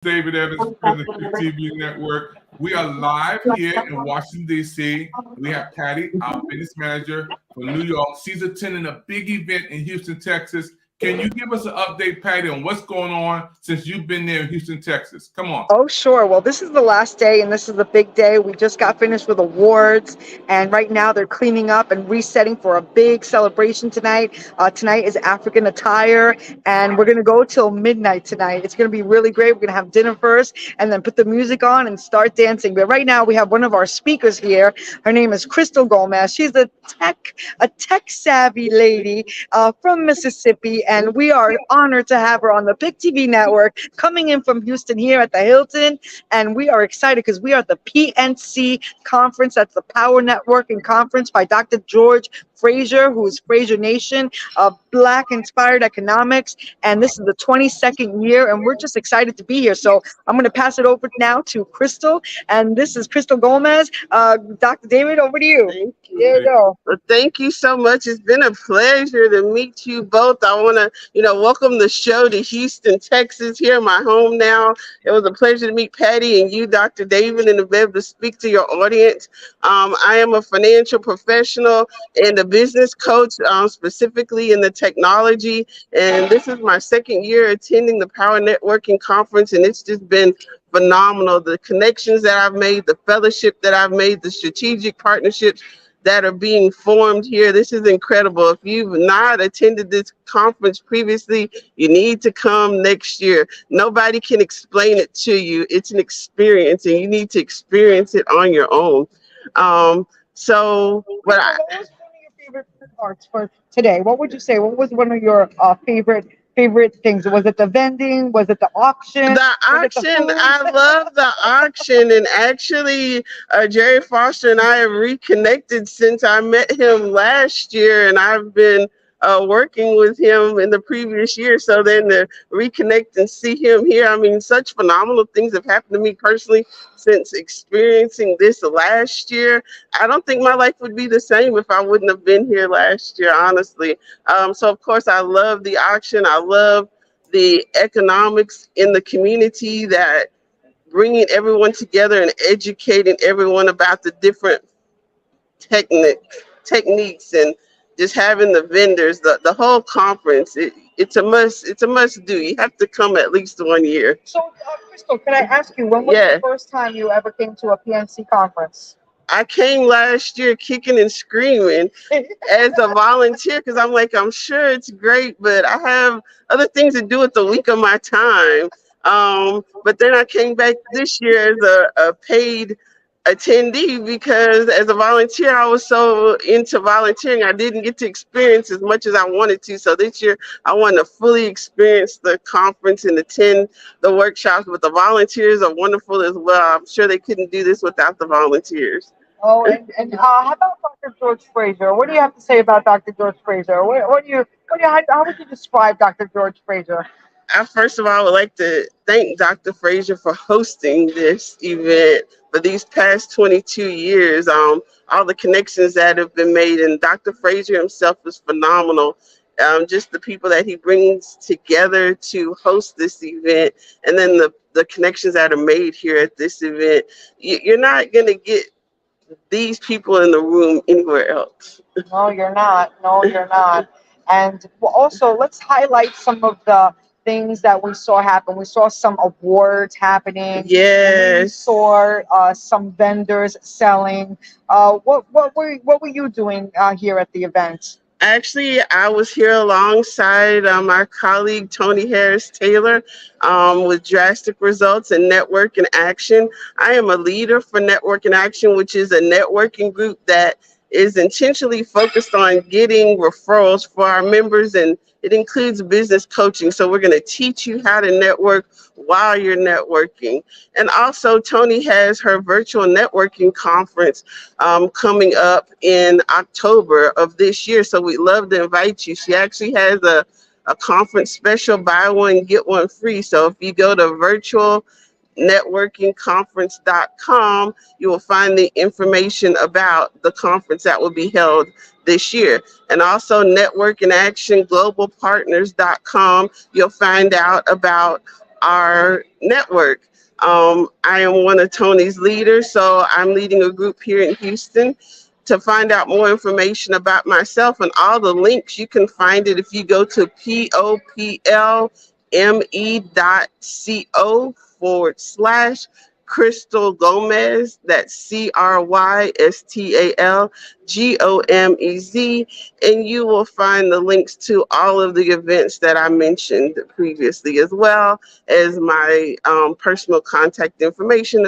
David Evans, president of the Pic TV Network. We are live here in Washington, D.C. We have Patty, our business manager from New York. She's attending a big event in Houston, Texas. Can you give us an update, Patty, on what's going on since you've been there in Houston, Texas? Come on. Oh, sure. Well, this is the last day, and this is the big day. We just got finished with awards, and right now they're cleaning up and resetting for a big celebration tonight. Tonight is African attire, and we're going to go till midnight tonight. It's going to be really great. We're going to have dinner first, and then put the music on and start dancing. But right now, we have one of our speakers here. Her name is Crystal Gomez. She's a tech-savvy lady from Mississippi, and we are honored to have her on the Pic TV network, coming in from Houston here at the Hilton. And we are excited because we are at the PNC conference. That's the Power Networking Conference by Dr. George Fraser, who is Fraser Nation, Black Inspired Economics. And this is the 22nd year, and we're just excited to be here. So I'm going to pass it over now to Crystal. And this is Crystal Gomez. Dr. David, over to you. Thank you. There you go. Well, thank you so much. It's been a pleasure to meet you both. I want to, welcome the show to Houston, Texas, here, my home now. It was a pleasure to meet Patty and you, Dr. David, and to be able to speak to your audience. I am a financial professional and a business coach, specifically in the technology. And this is my second year attending the Power Networking Conference, and it's just been phenomenal. The connections that I've made, the fellowship that I've made, the strategic partnerships that are being formed here. This is incredible. If you've not attended this conference previously, you need to come next year. Nobody can explain it to you. It's an experience, and you need to experience it on your own. What was one of your favorite parts for today? What would you say? What was one of your favorite things? Was it the vending? Was it the auction? The auction, I love the auction. And actually, Jerry Foster and I have reconnected since I met him last year, and I've been working with him in the previous year. So then to reconnect and see him here, I mean, such phenomenal things have happened to me personally since experiencing this last year. I don't think my life would be the same if I wouldn't have been here last year, honestly. So of course, I love the auction. I love the economics in the community, that bringing everyone together and educating everyone about the different techniques, and just having the vendors, the whole conference. It's a must do. You have to come at least 1 year. So, Crystal, can I ask you, when was the first time you ever came to a PNC conference? I came last year kicking and screaming as a volunteer, because I'm sure it's great, but I have other things to do with the week of my time. But then I came back this year as a paid attendee, because as a volunteer, I was so into volunteering, I didn't get to experience as much as I wanted to. So this year, I want to fully experience the conference and attend the workshops. But the volunteers are wonderful as well. I'm sure they couldn't do this without the volunteers. Oh, and how about Dr. George Fraser? What do you have to say about Dr. George Fraser? How would you describe Dr. George Fraser? First of all, I would like to thank Dr. Fraser for hosting this event for these past 22 years. All the connections that have been made, and Dr. Fraser himself is phenomenal. Just the people that he brings together to host this event, and then the connections that are made here at this event. You're not going to get these people in the room anywhere else. No, you're not. No, you're not. And also, let's highlight some of the things that we saw happen. We saw some awards happening. Yes. We saw some vendors selling. What were you doing here at the event? Actually, I was here alongside our colleague Tony Harris Taylor with Drastic Results and Network in Action. I am a leader for Network in Action, which is a networking group that is intentionally focused on getting referrals for our members, and it includes business coaching. So we're going to teach you how to network while you're networking. And also, Tony has her virtual networking conference coming up in October of this year. So we'd love to invite you. She actually has a conference special, buy one, get one free. So if you go to virtualnetworkingconference.com, you will find the information about the conference that will be held this year. And also networkinactionglobalpartners.com, you'll find out about our network. I am one of Tony's leaders, so I'm leading a group here in Houston. To find out more information about myself and all the links, you can find it if you go to poplme.co /Crystal Gomez. That's CrystalGomez, and you will find the links to all of the events that I mentioned previously, as well as my personal contact information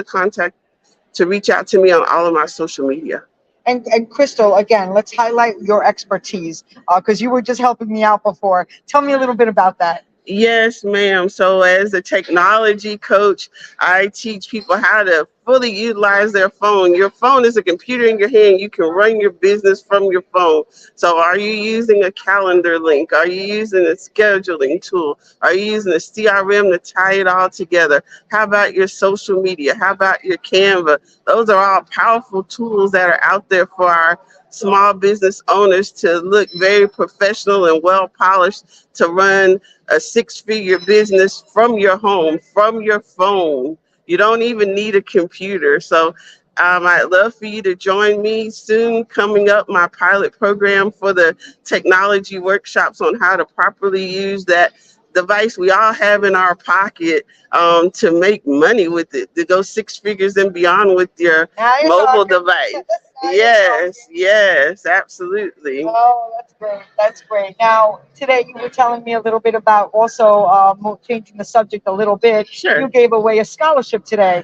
to reach out to me on all of my social media. And Crystal, again, let's highlight your expertise because you were just helping me out before. Tell me a little bit about that. Yes, ma'am. So as a technology coach, I teach people how to fully utilize their phone. Your phone is a computer in your hand. You can run your business from your phone. So are you using a calendar link? Are you using a scheduling tool? Are you using a CRM to tie it all together? How about your social media? How about your Canva? Those are all powerful tools that are out there for our small business owners to look very professional and well polished to run a six-figure business from your home, from your phone. You don't even need a computer. So I'd love for you to join me soon. Coming up, my pilot program for the technology workshops on how to properly use that device we all have in our pocket to make money with it, to go six figures and beyond with your mobile device. Yes, absolutely. Oh, that's great. That's great. Now, today you were telling me a little bit about also changing the subject a little bit. Sure. You gave away a scholarship today.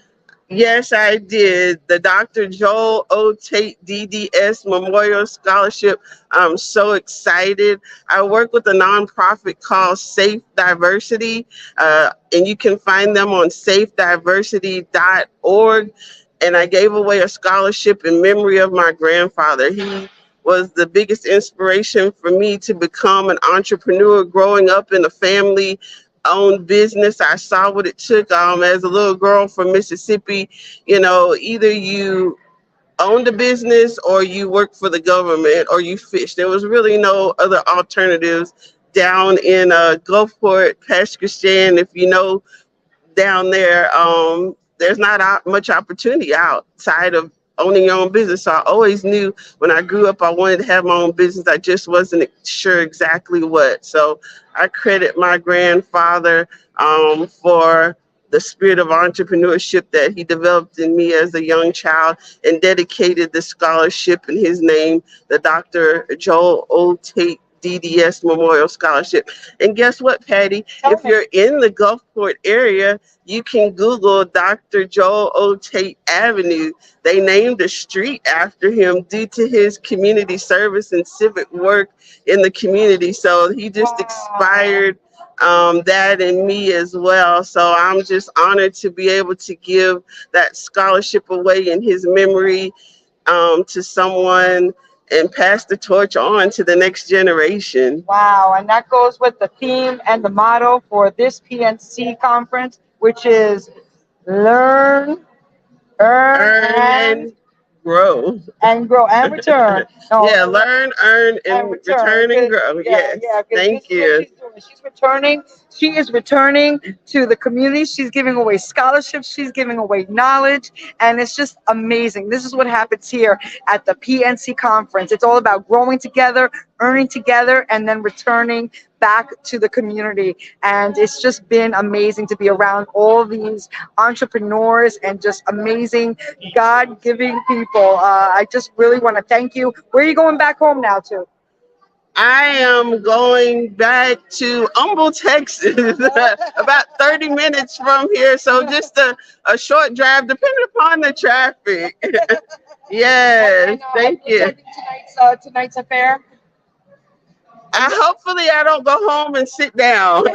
Yes, I did. The Dr. Joel O. Tate DDS Memorial Scholarship. I'm so excited. I work with a nonprofit called Safe Diversity, and you can find them on safediversity.org. And I gave away a scholarship in memory of my grandfather. He was the biggest inspiration for me to become an entrepreneur growing up in a family owned business. I saw what it took as a little girl from Mississippi. You know, either you owned a business or you worked for the government or you fished. There was really no other alternatives down in Gulfport, Pascagoula. If you know down there, there's not much opportunity outside of owning your own business. So I always knew when I grew up, I wanted to have my own business. I just wasn't sure exactly what. So I credit my grandfather for the spirit of entrepreneurship that he developed in me as a young child and dedicated the scholarship in his name, the Dr. Joel O. Tate DDS Memorial Scholarship. And guess what, Patty? If you're in the Gulfport area, you can Google Dr. Joel O. Tate Avenue. They named a street after him due to his community service and civic work in the community. So he just inspired that in me as well. So I'm just honored to be able to give that scholarship away in his memory to someone and pass the torch on to the next generation. Wow, and that goes with the theme and the motto for this PNC conference, which is learn, earn, and grow. And grow and return. No, yeah, learn, earn, and return and grow. Yes, thank you. She's returning. She is returning to the community. She's giving away scholarships. She's giving away knowledge. And it's just amazing. This is what happens here at the PNC conference. It's all about growing together, earning together, and then returning back to the community. And it's just been amazing to be around all these entrepreneurs and just amazing God-giving people. I just really want to thank you. Where are you going back home now to? I am going back to Humble, Texas, about 30 minutes from here. So just a short drive, depending upon the traffic. Yes, thank you. Tonight's affair? Hopefully I don't go home and sit down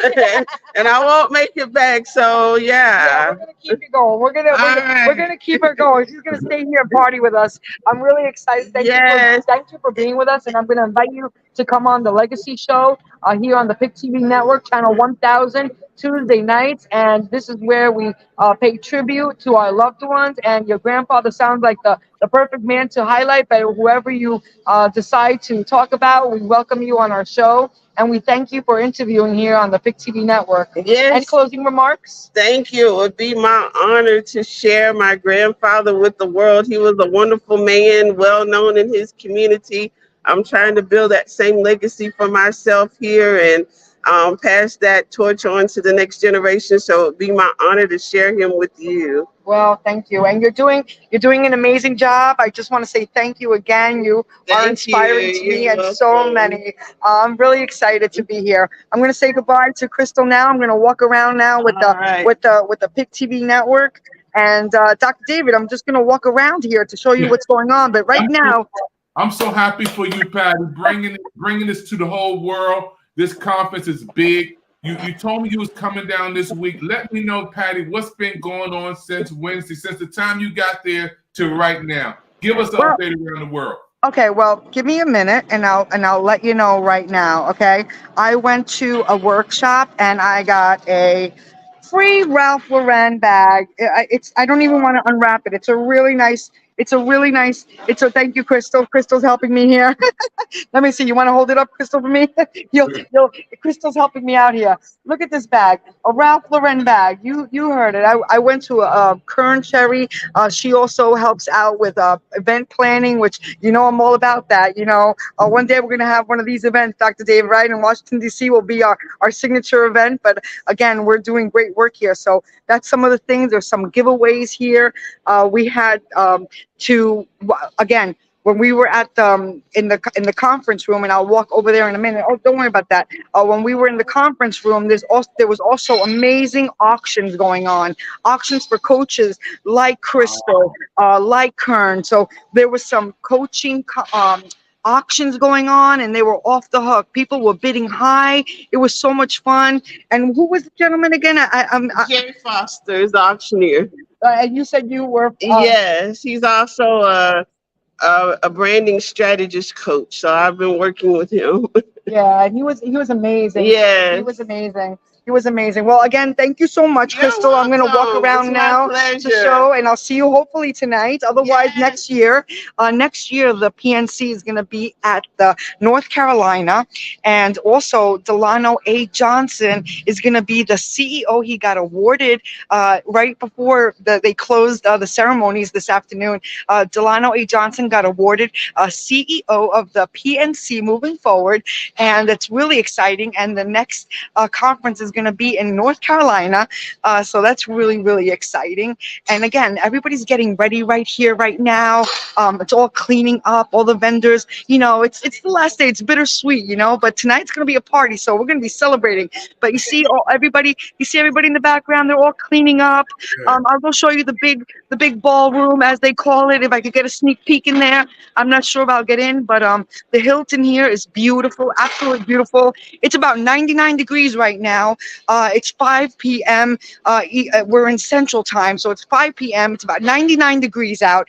and I won't make it back. So yeah, we're gonna keep you going. We're gonna keep her going. She's gonna stay here and party with us. I'm really excited. Thank you for being with us, and I'm gonna invite you to come on the Legacy Show here on the Pic TV Network, channel 1000, Tuesday nights. And this is where we pay tribute to our loved ones. And your grandfather sounds like the perfect man to highlight. But whoever you decide to talk about, we welcome you on our show. And we thank you for interviewing here on the Pic TV Network. Yes. Any closing remarks? Thank you. It would be my honor to share my grandfather with the world. He was a wonderful man, well known in his community. I'm trying to build that same legacy for myself here and pass that torch on to the next generation. So it would be my honor to share him with you. Well, thank you. And you're doing an amazing job. I just want to say thank you again. You are inspiring to me and so many. I'm really excited to be here. I'm going to say goodbye to Crystal now. I'm going to walk around now with the Pic TV Network. And Dr. David, I'm just going to walk around here to show you what's going on. But right now, I'm so happy for you, Patty, bringing this to the whole world. This conference is big. You told me you was coming down this week. Let me know, Patty, what's been going on since Wednesday, since the time you got there to right now. Give us an update around the world. Okay, well, give me a minute and I'll let you know right now, okay? I went to a workshop and I got a free Ralph Lauren bag. I don't even want to unwrap it. It's a really nice, thank you, Crystal. Crystal's helping me here. Let me see. You want to hold it up, Crystal, for me? Crystal's helping me out here. Look at this bag, a Ralph Lauren bag. You heard it. I went to Kern Cherry. She also helps out with event planning, which I'm all about that. One day we're gonna have one of these events, Dr. Dave, right? In Washington D.C. will be our signature event. But again, we're doing great work here. So that's some of the things. There's some giveaways here. We had again. When we were at in the conference room, and I'll walk over there in a minute. Oh, don't worry about that. When we were in the conference room, there was also amazing auctions going on. Auctions for coaches like Crystal, like Kern. So there was some coaching auctions going on, and they were off the hook. People were bidding high. It was so much fun. And who was the gentleman again? Jerry Foster is the auctioneer. And you said you were. Yes, he's also a branding strategist coach. So I've been working with him. Yeah, he was amazing. Yeah, he was amazing. He was amazing. Well, again, thank you so much, Crystal. I'm going to walk around now to show, and I'll see you hopefully tonight. Otherwise, next year, the PNC is going to be at the North Carolina, and also Delano A. Johnson is going to be the CEO. He got awarded right before they closed the ceremonies this afternoon. Delano A. Johnson got awarded CEO of the PNC moving forward, and it's really exciting. And the next conference is going to be in North Carolina, so that's really, really exciting. And again, everybody's getting ready right here, right now. It's all cleaning up, all the vendors. It's the last day. It's bittersweet, but tonight's going to be a party, so we're going to be celebrating. But you see everybody in the background. They're all cleaning up. I'll go show you the big ballroom, as they call it. If I could get a sneak peek in there. I'm not sure if I'll get in, but the Hilton here is beautiful, absolutely beautiful. It's about 99 degrees right now. It's 5 p.m. We're in Central Time, so it's 5 p.m. It's about 99 degrees out.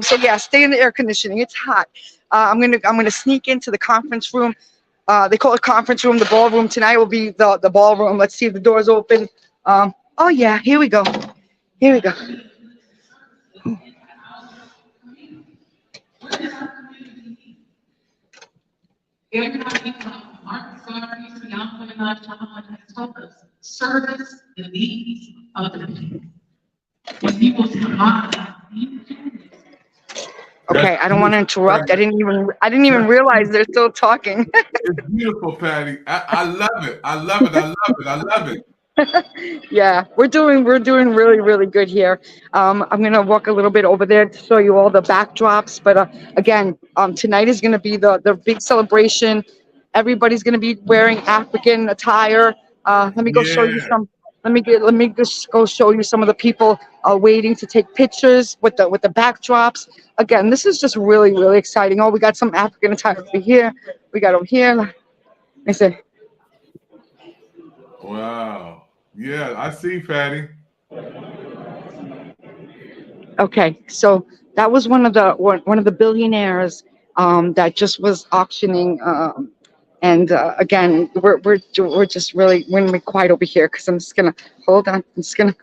So yeah, stay in the air conditioning. It's hot. I'm gonna sneak into the conference room. They call it conference room. The ballroom tonight will be the ballroom. Let's see if the door's open. Oh yeah, here we go. Here we go. Service the needs of the people. When people survive, okay, I don't want to interrupt. I didn't even realize they're still talking. It's beautiful, Patty. I love it. I love it. I love it. I love it. Yeah, we're doing really, really good here. I'm gonna walk a little bit over there to show you all the backdrops. But again, tonight is gonna be the big celebration. Everybody's gonna be wearing African attire. Let me go show you some. Let me just go show you some of the people waiting to take pictures with the backdrops. Again, this is just really, really exciting. Oh, we got some African attire over here. We got over here. Let me see. Wow. Yeah, I see, Patty. Okay, so that was one of the billionaires that just was auctioning And again, we're just really we're gonna be quiet over here because I'm just gonna hold on. I'm just gonna.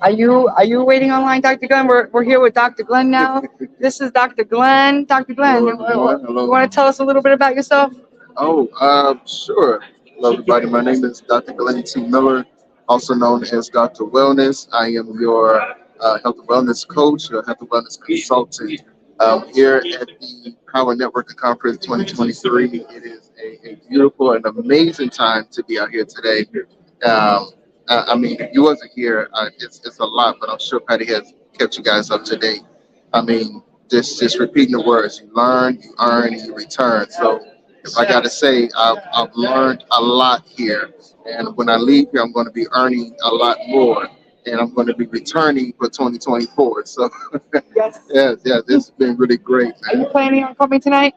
Are you waiting online, Dr. Glenn? We're here with Dr. Glenn now. This is Dr. Glenn. Dr. Glenn, you want to tell us a little bit about yourself? Oh, sure. Hello, everybody. My name is Dr. Glenn T. Miller, also known as Dr. Wellness. I am your health and wellness coach, your health and wellness consultant. Here at the Power Networking Conference 2023, it is a beautiful and amazing time to be out here today. I mean, if you wasn't here, it's a lot, but I'm sure Patty has kept you guys up to date. I mean, just repeating the words: you learn, you earn, and you return. So, if I got to say, I've learned a lot here, and when I leave here, I'm going to be earning a lot more, and I'm going to be returning for 2024. So, Yes. yeah, this has been really great, Are you man. planning on coming tonight?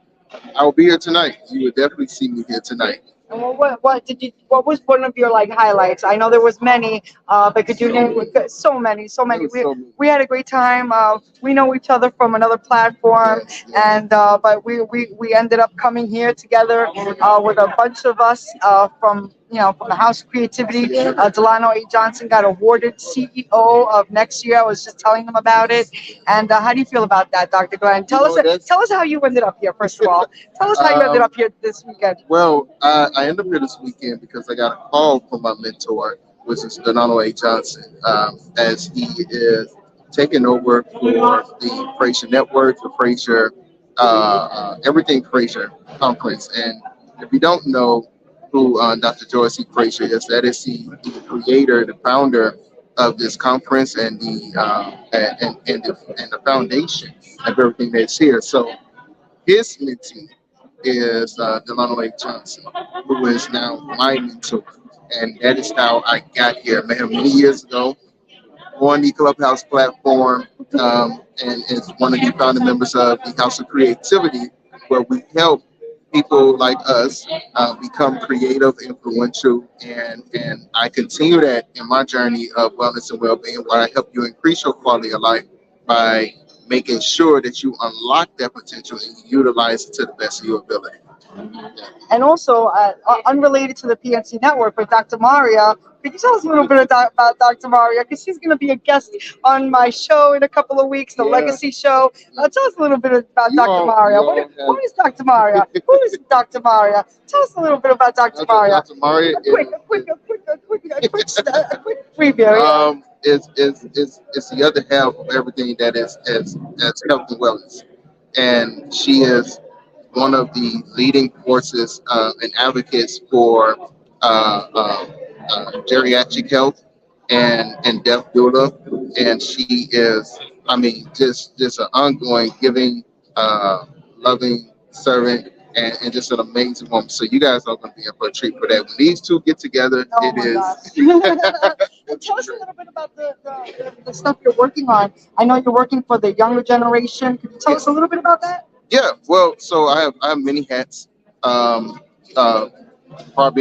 I'll be here tonight. You will definitely see me here tonight. And what was one of your like highlights? I know there was many, but could you name so many? We had a great time. We know each other from another platform, Yes. and but we ended up coming here together with a bunch of us from from the House of Creativity. Delano A. Johnson got awarded CEO of next year. I was just telling them about it. And how do you feel about that, Dr. Glenn? Tell us how you ended up here. First of all, tell us how you ended up here this weekend. Well, I ended up here this weekend because I got a call from my mentor, which is Donald A. Johnson, as he is taking over for the Fraser Network, the Fraser, Everything Fraser Conference. And if you don't know who Dr. Joyce E. Fraser is, that is the creator, the founder of this conference, and the foundation of everything that's here. So his mentee is Delano A. Johnson, who is now my mentor. And that is how I got here, man, many years ago on the Clubhouse platform, and is one of the founding members of the House of Creativity, where we help people like us become creative, influential, and I continue that in my journey of wellness and well-being, where I help you increase your quality of life by making sure that you unlock that potential and you utilize it to the best of your ability. And also, unrelated to the PNC network, but Dr. Maria, could you tell us a little bit about Dr. Maria? Because she's going to be a guest on my show in a couple of weeks, the Legacy Show. Tell us a little bit about Dr. Maria. What is Dr. Maria? Who is Dr. Maria? Tell us a little bit about Dr. Maria. Dr. Maria A quick preview. Is the other half of everything that is health and wellness, and she is one of the leading forces and advocates for geriatric health and death doula, and she is, I mean, just an ongoing giving, loving servant. And just an amazing woman. So you guys are going to be in for a treat for that. When these two get together, it is. Tell us a little bit about the stuff you're working on. I know you're working for the younger generation. Could you tell us a little bit about that? Yeah, well, so I have many hats. Probably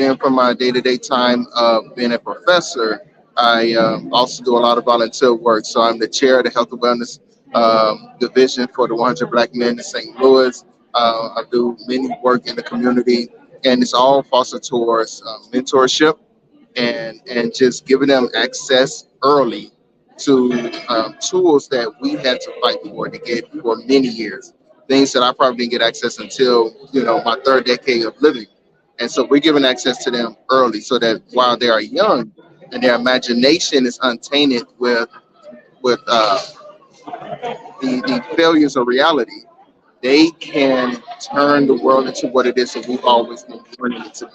in from my day-to-day time of being a professor, I also do a lot of volunteer work. So I'm the chair of the Health and Wellness Division for the 100 Black Men in St. Louis. I do many work in the community, and it's all fostered towards mentorship and just giving them access early to tools that we had to fight for to get for many years. Things that I probably didn't get access until my third decade of living, and so we're giving access to them early so that while they are young and their imagination is untainted with the failures of reality, they can turn the world into what it is that we've always been turning it to be.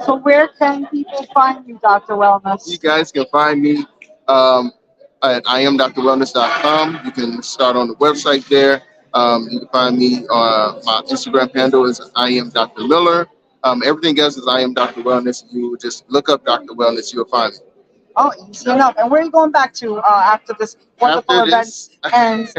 So where can people find you, Dr. Wellness? You guys can find me at iamdrwellness.com. You can start on the website there. You can find me on my Instagram handle is I am Dr. Miller. Everything else is I am Dr. Wellness. You just look up Dr. Wellness, you'll find me. Oh, easy enough. And where are you going back to after this wonderful After event this, ends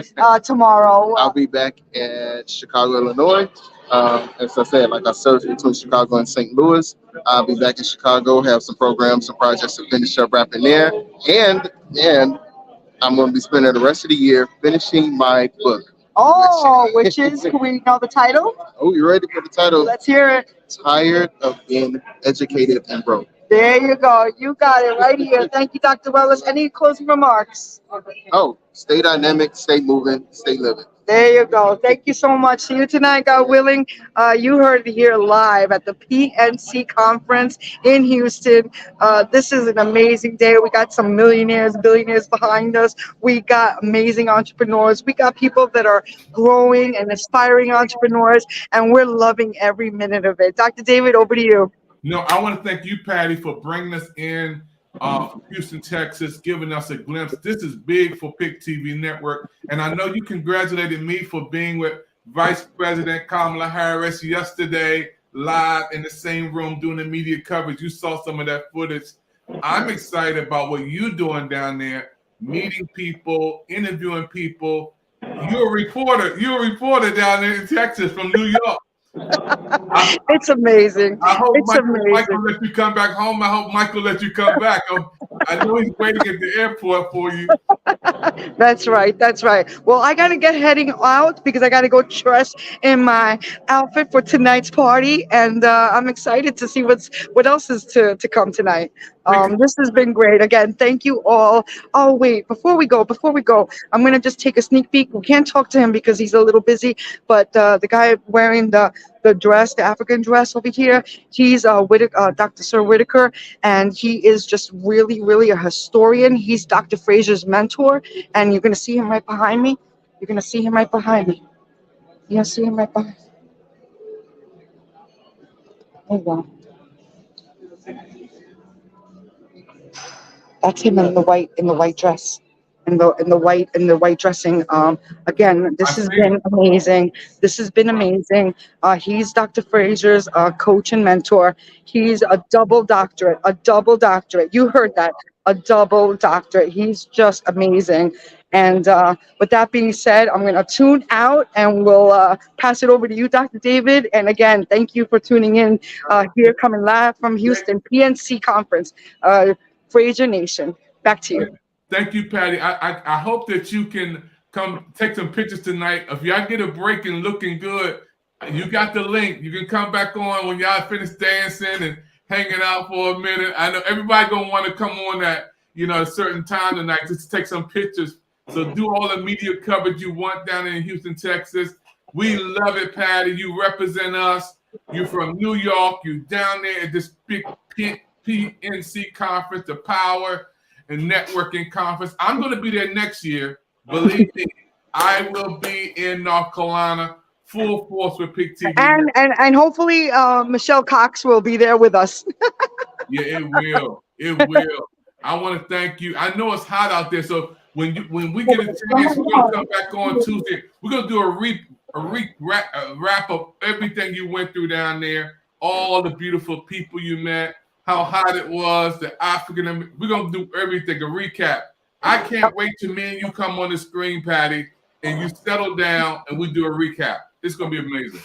tomorrow? I'll be back at Chicago, Illinois. As I said, like I served between Chicago and St. Louis. I'll be back in Chicago, have some programs, some projects to finish up wrapping there. And I'm going to be spending the rest of the year finishing my book. Oh, which is, can we know the title? Oh, you ready for the title? Let's hear it. Tired of being educated and broke. There you go. You got it right here. Thank you, Dr. Wellis. Any closing remarks? Oh, stay dynamic, stay moving, stay living. There you go. Thank you so much. See you tonight, God willing. You heard it here live at the PNC conference in Houston. This is an amazing day. We got some millionaires, billionaires behind us. We got amazing entrepreneurs. We got people that are growing and aspiring entrepreneurs, and we're loving every minute of it. Dr. David, over to you. No, I want to thank you, Patty, for bringing us in Houston, Texas, giving us a glimpse. This is big for Pic TV Network. And I know you congratulated me for being with Vice President Kamala Harris yesterday, live in the same room doing the media coverage. You saw some of that footage. I'm excited about what you're doing down there, meeting people, interviewing people. You're a reporter down there in Texas from New York. It's amazing. I hope It's amazing. Michael let you come back home. I hope Michael let you come back. I know he's waiting at the airport for you. That's right. That's right. Well, I got to get heading out because I got to go dress in my outfit for tonight's party. And I'm excited to see what else is to come tonight. This has been great. Again, thank you all. Oh, wait, before we go, I'm going to just take a sneak peek. We can't talk to him because he's a little busy, but the guy wearing the dress, the African dress over here, he's Dr. Sir Whitaker, and he is just really, really a historian. He's Dr. Frazier's mentor, and you're going to see him right behind me. You're going to see him right behind me. You're going to see him right behind me. There you go. That's him in the white dress, in the white dressing. Again, this has been amazing. This has been amazing. He's Dr. Frazier's coach and mentor. He's a double doctorate. You heard that, a double doctorate. He's just amazing. And with that being said, I'm going to tune out and we'll pass it over to you, Dr. David. And again, thank you for tuning in here, coming live from Houston, PNC conference. Fraser Nation. Back to you. Thank you, Patty. I hope that you can come take some pictures tonight. If y'all get a break and looking good, you got the link. You can come back on when y'all finish dancing and hanging out for a minute. I know everybody gonna want to come on at a certain time tonight just to take some pictures. So do all the media coverage you want down in Houston, Texas. We love it, Patty. You represent us. You're from New York. You're down there at this big PNC conference, the Power and Networking Conference. I'm going to be there next year. Believe me, I will be in North Carolina, full force with Pic TV. And hopefully Michelle Cox will be there with us. Yeah, it will. It will. I want to thank you. I know it's hot out there, so when we get a chance, we're going to come back on Tuesday. We're going to do a wrap up everything you went through down there, all the beautiful people you met, how hot it was, the African. We're going to do everything, a recap. I can't wait till me and you come on the screen, Patty, and you settle down and we do a recap. It's going to be amazing.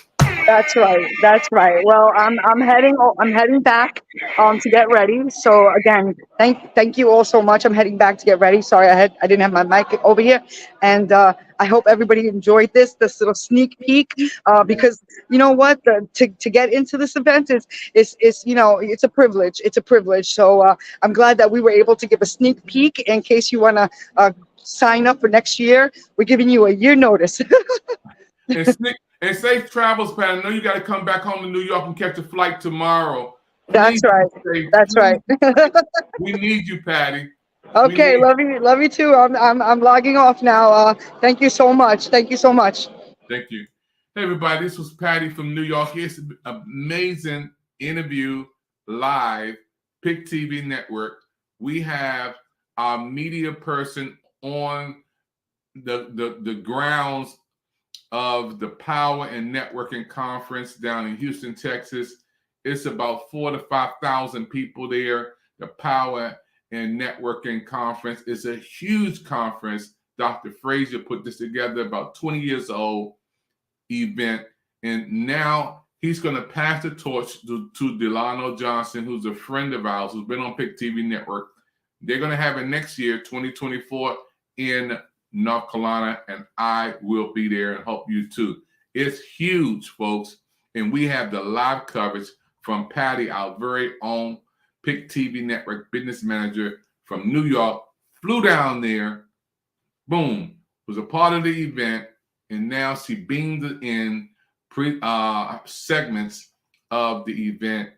That's right. Well, I'm heading back to get ready. So again, thank you all so much. I'm heading back to get ready. Sorry, I didn't have my mic over here, and I hope everybody enjoyed this little sneak peek because you know what, to get into this event is it's a privilege. It's a privilege. So I'm glad that we were able to give a sneak peek in case you want to sign up for next year. We're giving you a year notice. And safe travels, Pat. I know you got to come back home to New York and catch a flight tomorrow. That's right. That's right. We need you, Patty. Okay, love you too. I'm logging off now. Thank you so much. Thank you so much. Thank you. Hey everybody, this was Patty from New York. It's an amazing interview live, Pic TV Network. We have our media person on the grounds of the Power and Networking Conference down in Houston, Texas. It's about 4,000 to 5,000 people there. The Power and Networking Conference. It's a huge conference. Dr. Frazier put this together, about 20 years old event. And now he's going to pass the torch to Delano Johnson, who's a friend of ours, who's been on Pic TV Network. They're going to have it next year, 2024, in North Carolina, and I will be there and help you too. It's huge, folks. And we have the live coverage from Patty, our very own Pic TV Network business manager from New York, flew down there, boom, was a part of the event, and now she beamed in segments of the event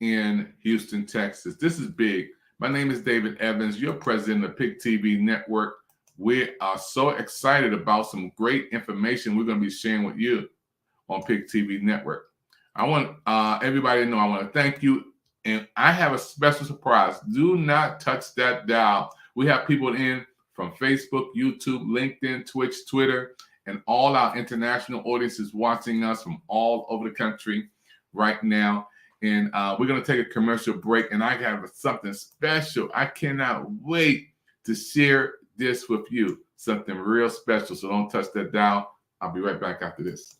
in Houston, Texas. This is big. My name is David Evans, your president of Pic TV Network. We are so excited about some great information we're going to be sharing with you on Pic TV Network. I want everybody to know I want to thank you, and I have a special surprise. Do not touch that dial. We have people in from Facebook, YouTube, LinkedIn, Twitch, Twitter, and all our international audiences watching us from all over the country right now. And we're going to take a commercial break, and I have something special. I cannot wait to share this with you, something real special. So don't touch that dial. I'll be right back after this.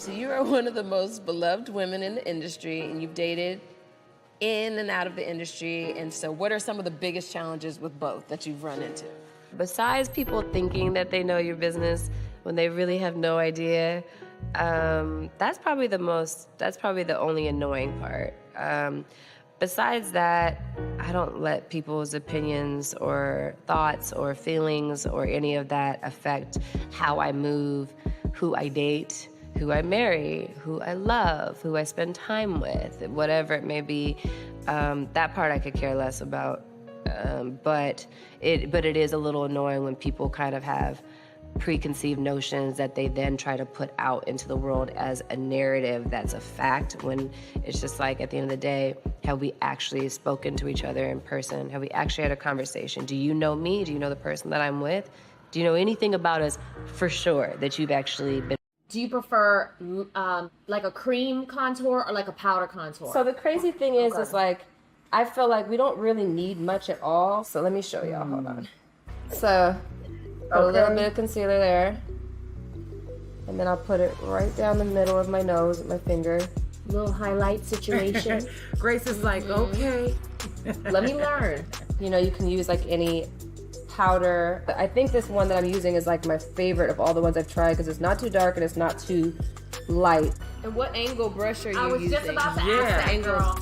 So you are one of the most beloved women in the industry, and you've dated in and out of the industry. And so what are some of the biggest challenges with both that you've run into? Besides people thinking that they know your business when they really have no idea, that's probably the only annoying part. Besides that, I don't let people's opinions or thoughts or feelings or any of that affect how I move, who I date, who I marry, who I love, who I spend time with, whatever it may be. That part I could care less about. But it is a little annoying when people kind of have preconceived notions that they then try to put out into the world as a narrative that's a fact, when it's just like, at the end of the day, have we actually spoken to each other in person? Have we actually had a conversation? Do you know me? Do you know the person that I'm with? Do you know anything about us for sure that you've actually been? Do you prefer like a cream contour or like a powder contour? So the crazy thing is like, I feel like we don't really need much at all. So let me show y'all, hold on. So put a little bit of concealer there. And then I'll put it right down the middle of my nose with my finger. Little highlight situation. Grace is like, okay. Let me learn. You know, you can use like any powder. I think this one that I'm using is like my favorite of all the ones I've tried because it's not too dark and it's not too light. And what angle brush are you using? I was just about to ask that, girl.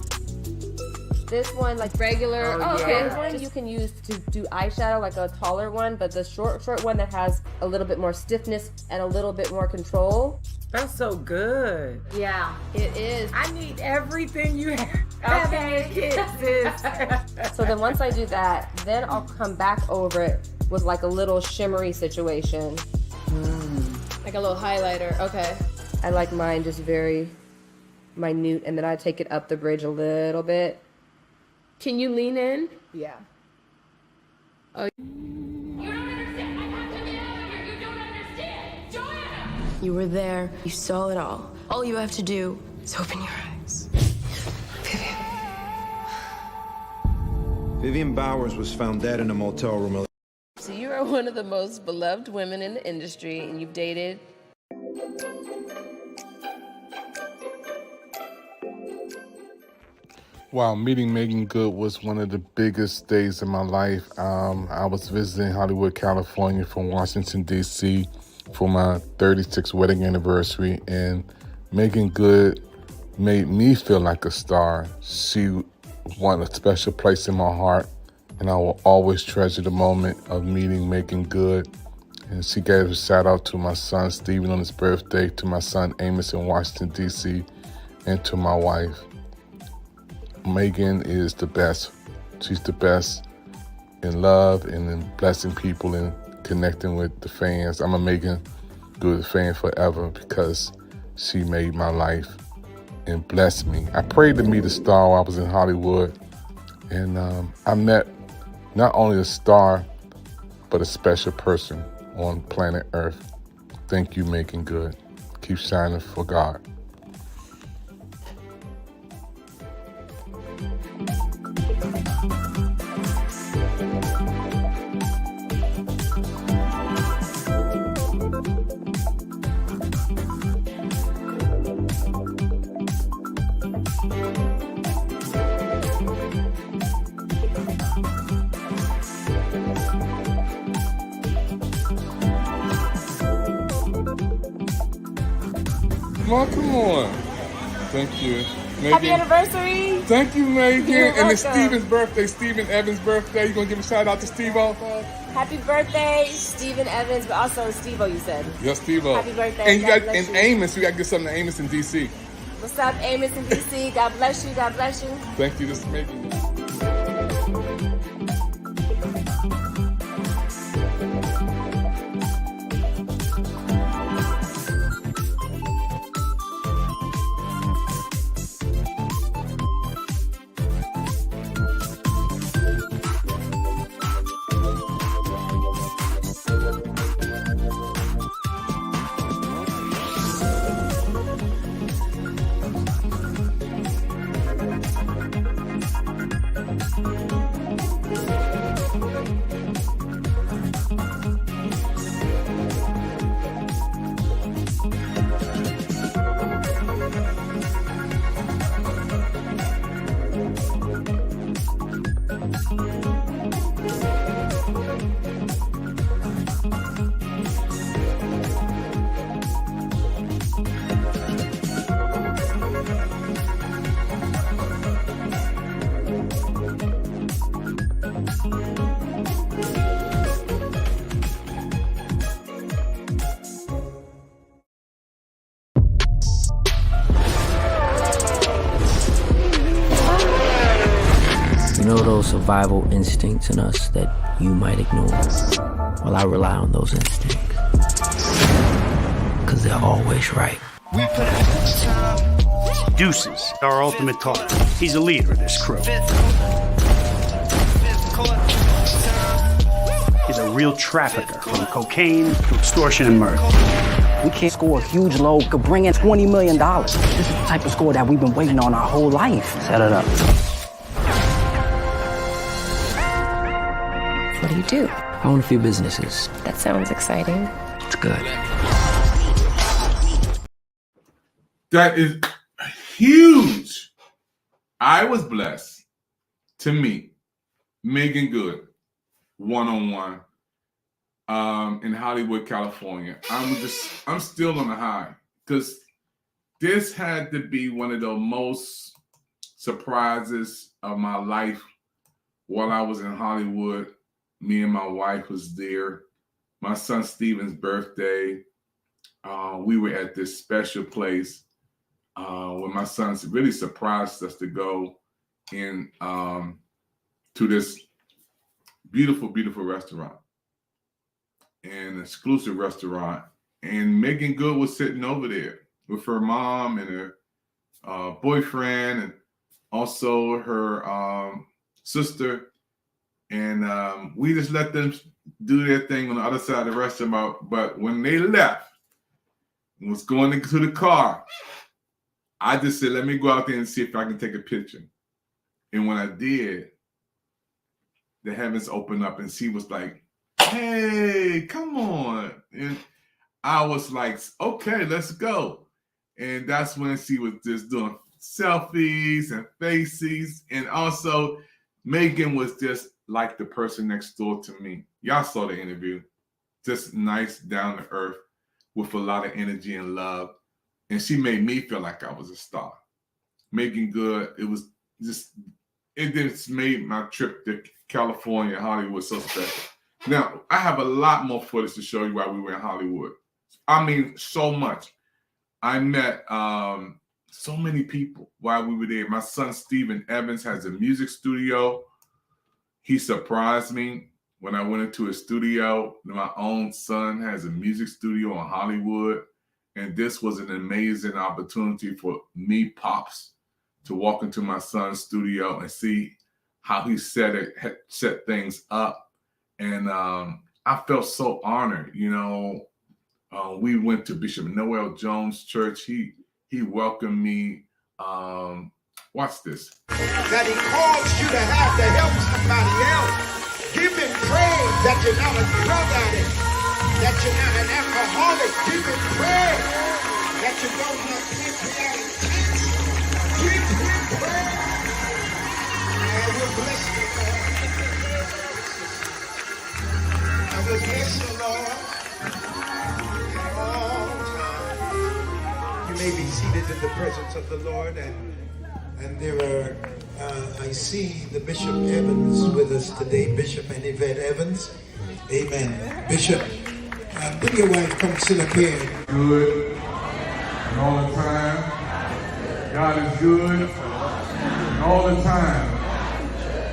This one, like regular, yeah. This one you can use to do eyeshadow, like a taller one, but the short one that has a little bit more stiffness and a little bit more control. That's so good. Yeah. It is. I need everything you have in your kit, sis. So then once I do that, then I'll come back over it with like a little shimmery situation. Like a little highlighter, okay. I like mine just very minute, and then I take it up the bridge a little bit. Can you lean in? Yeah. You don't understand. I have to get out of here. You don't understand. Joanna! You were there. You saw it all. All you have to do is open your eyes. Vivian Bowers was found dead in a motel room. So you are one of the most beloved women in the industry, and you've dated. Wow, meeting Megan Good was one of the biggest days of my life. I was visiting Hollywood, California from Washington, D.C. for my 36th wedding anniversary, and Megan Good made me feel like a star. She won a special place in my heart, and I will always treasure the moment of meeting Megan Good. And she gave a shout out to my son, Steven, on his birthday, to my son, Amos, in Washington, D.C., and to my wife. Megan is the best. She's the best in love and in blessing people and connecting with the fans. I'm a Megan Good fan forever because she made my life and blessed me. I prayed to meet a star while I was in Hollywood, and I met not only a star, but a special person on planet Earth. Thank you, Megan Good. Keep shining for God. Come on. Thank you. Megan. Happy anniversary. Thank you, Megan. You're and it's welcome. Steven's birthday, Steven Evans' birthday. You gonna give a shout out to Steve-O? Happy birthday, Steven Evans, but also Steve-O, you said. Yes, Steve-O. Happy birthday. And you God got bless and you. Amos, you gotta get something to Amos in DC. What's up, Amos in DC? God bless you. God bless you. Thank you, this is Megan. know those survival instincts in us that you might ignore? Well, I rely on those instincts. Because they're always right. Deuces, our ultimate target. He's the leader of this crew. He's a real trafficker, from cocaine to extortion and murder. We can't score a huge load, could bring in $20 million. This is the type of score that we've been waiting on our whole life. Set it up. What do you do? I own a few businesses. That sounds exciting. It's good. That is huge. I was blessed to meet Megan Good one-on-one in Hollywood, California. I'm still on the high because this had to be one of the most surprises of my life while I was in Hollywood. Me and my wife was there. My son Steven's birthday. We were at this special place where my sons really surprised us to go in to this beautiful, beautiful restaurant, an exclusive restaurant. And Megan Good was sitting over there with her mom and her boyfriend and also her sister. And we just let them do their thing on the other side of the restaurant. But when they left and was going into the car, I just said, let me go out there and see if I can take a picture. And when I did, the heavens opened up and she was like, hey, come on. And I was like, okay, let's go. And that's when she was just doing selfies and faces. And also Megan was just like the person next door to me. Y'all saw the interview. Just nice, down to earth, with a lot of energy and love. And she made me feel like I was a star. Megan Good, it just made my trip to California, Hollywood so special. Now, I have a lot more footage to show you while we were in Hollywood. I mean, so much. I met so many people while we were there. My son, Steven Evans, has a music studio. He surprised me when I went into his studio. My own son has a music studio in Hollywood. And this was an amazing opportunity for me, Pops, to walk into my son's studio and see how he set things up. And I felt so honored. You know, we went to Bishop Noel Jones Church. He welcomed me. Watch this. That he calls you to have to help somebody else. Give him praise that you're not a drug addict, that you're not an alcoholic. Give him praise that you don't have pancreatic cancer. Give him praise. I will bless you, Lord. I will bless you, Lord, at all times. You may be seated in the presence of the Lord, and there are, I see the Bishop Evans with us today, Bishop and Yvette Evans. Amen. Bishop, bring your wife, come sit up here. Good and all the time. God is good and all the time.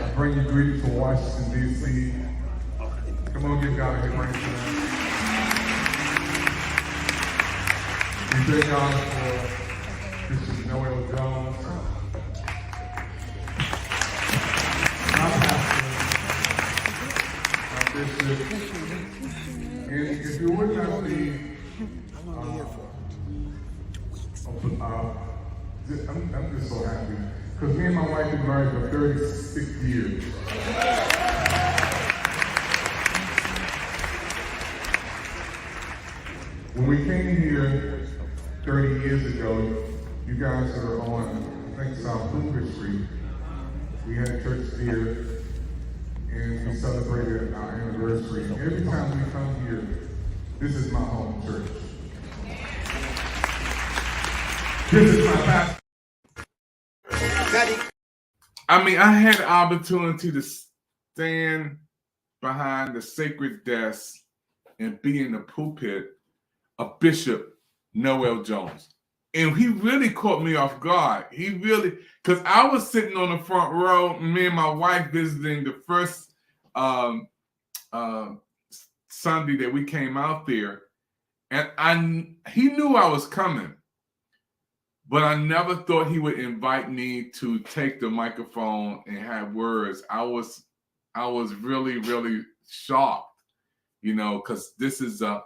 I bring you greetings from Washington, D.C. Come on, give God a good praise. We thank God for Bishop Noel Jones. And if you would not be, I'm just so happy because me and my wife have been married for 36 years. When we came here 30 years ago, you guys are on, I think, South Hoover Street. We had church here. And we celebrated our anniversary. And every time we come here, this is my home church. This is my pastor. I mean, I had the opportunity to stand behind the sacred desk and be in the pulpit of Bishop Noel Jones. And he really caught me off guard. He really, because I was sitting on the front row, me and my wife visiting the first Sunday that we came out there. And he knew I was coming, but I never thought he would invite me to take the microphone and have words. I was really, really shocked, you know, because this is a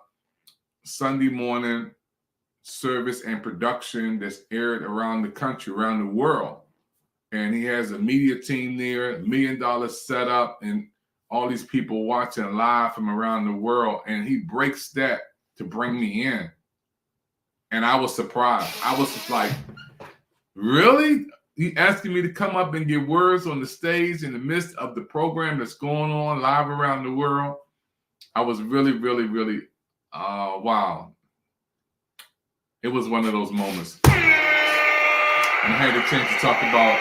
Sunday morning service and production that's aired around the country, around the world. And he has a media team there, $1 million setup, and all these people watching live from around the world. And he breaks that to bring me in. And I was surprised. I was just like, really? He asking me to come up and give words on the stage in the midst of the program that's going on live around the world. I was really, really, really, wow. It was one of those moments. And I had a chance to talk about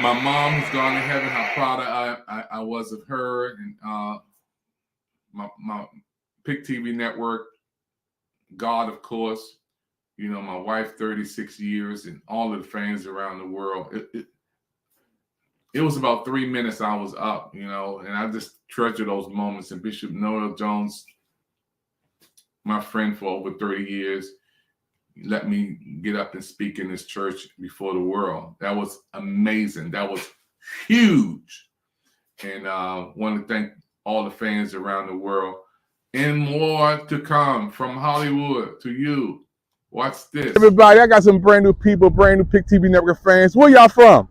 my mom who's gone to heaven, how proud I was of her, and my Pic TV network, God, of course, you know, my wife, 36 years, and all of the fans around the world. It was about 3 minutes I was up, you know, and I just treasure those moments. And Bishop Noel Jones, my friend for over 30 years, let me get up and speak in this church before the world. That was amazing. That was huge. And want to thank all the fans around the world. And more to come from Hollywood to you. Watch this. Everybody, I got some brand new people, brand new Pic TV Network fans. Where y'all from?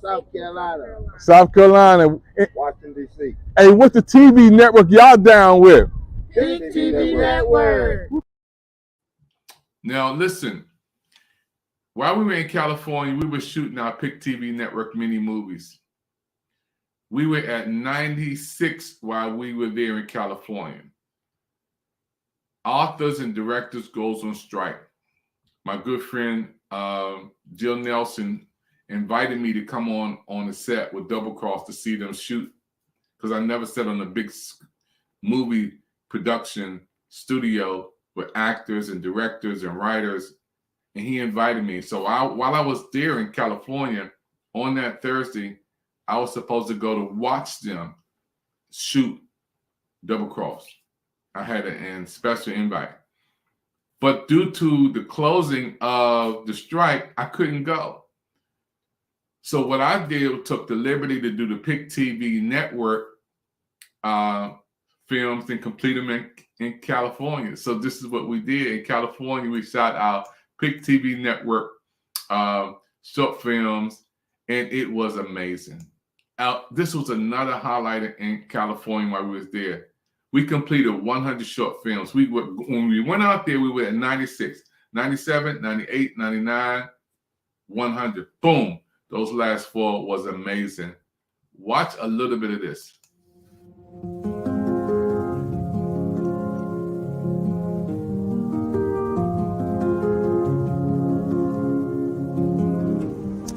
South Carolina. South Carolina. Washington, D.C. Hey, what's the TV network y'all down with? Pic TV Network. Now, listen. While we were in California, we were shooting our Pic TV Network mini movies. We were at 96 while we were there in California. Authors and directors goes on strike. My good friend Jill Nelson invited me to come on the set with Double Cross to see them shoot, because I never sat on a big movie production studio with actors and directors and writers, and he invited me. So while I was there in California on that Thursday, I was supposed to go to watch them shoot Double Cross. I had a special invite. But due to the closing of the strike, I couldn't go. So what I did, took the liberty to do the Pic TV Network films and complete them in California. So this is what we did. In California, we shot our Pic TV Network short films, and it was amazing. This was another highlight in California while we was there. We completed 100 short films. When we went out there, we were at 96, 97, 98, 99, 100. Boom. Those last 4 was amazing. Watch a little bit of this.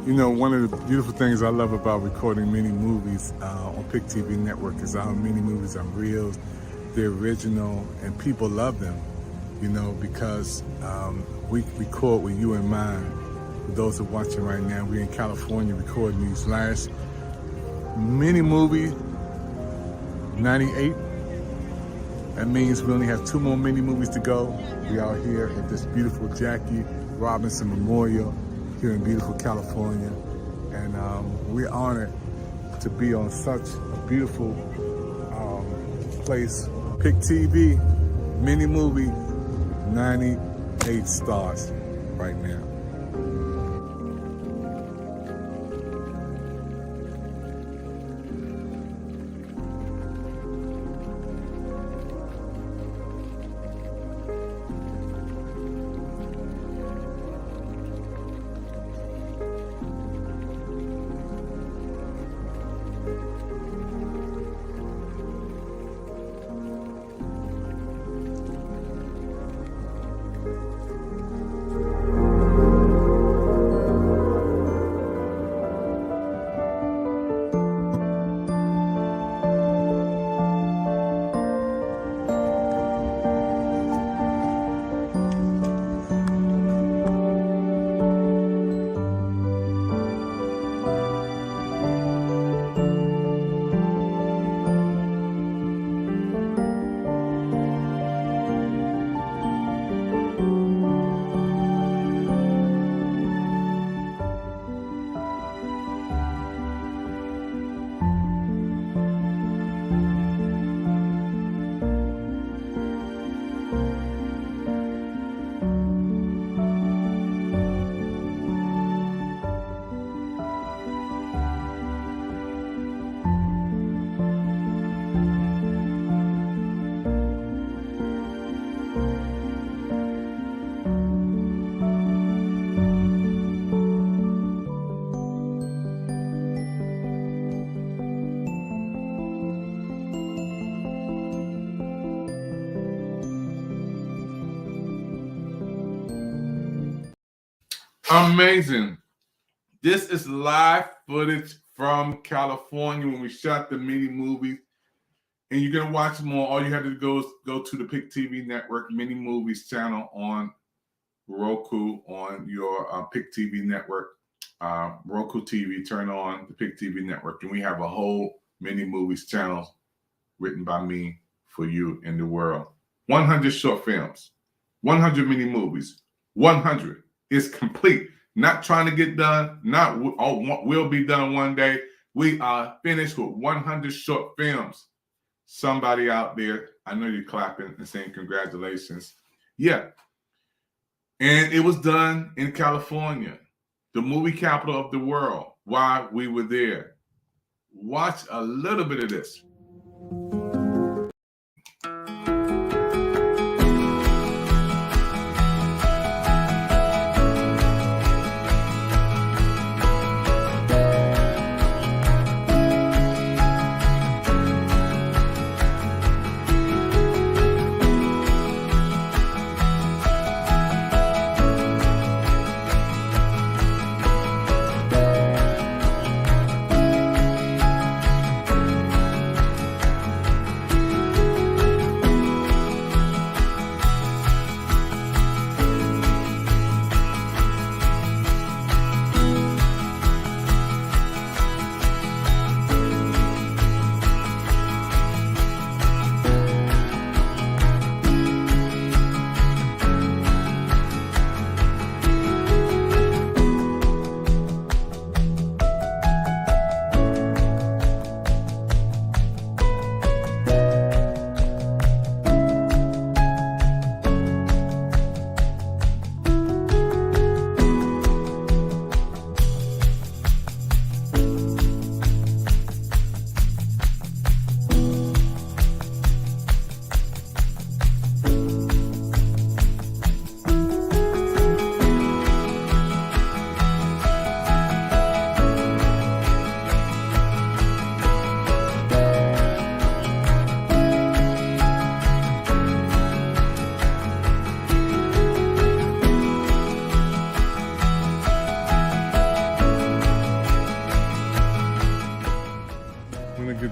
You know, one of the beautiful things I love about recording mini movies on Pic TV Network is our mini movies are real, they're original, and people love them, you know, because we record with you in mind. For those who are watching right now, we're in California recording these last mini movie, 98. That means we only have 2 more mini movies to go. We out here at this beautiful Jackie Robinson Memorial here in beautiful California, and we're honored to be on such a beautiful place. Pic TV mini movie, 98 stars right now. Amazing. This is live footage from California when we shot the mini movies. And you're going to watch more. All you have to go is go to the Pic TV Network Mini Movies channel on Roku, on your Pic TV Network, Roku TV. Turn on the Pic TV Network. And we have a whole mini movies channel written by me for you in the world. 100 short films, 100 mini movies, 100 is complete. Not trying to get done, not will be done one day. We are finished with 100 short films. Somebody out there, I know you're clapping and saying congratulations. Yeah. And it was done in California, the movie capital of the world, while we were there. Watch a little bit of this.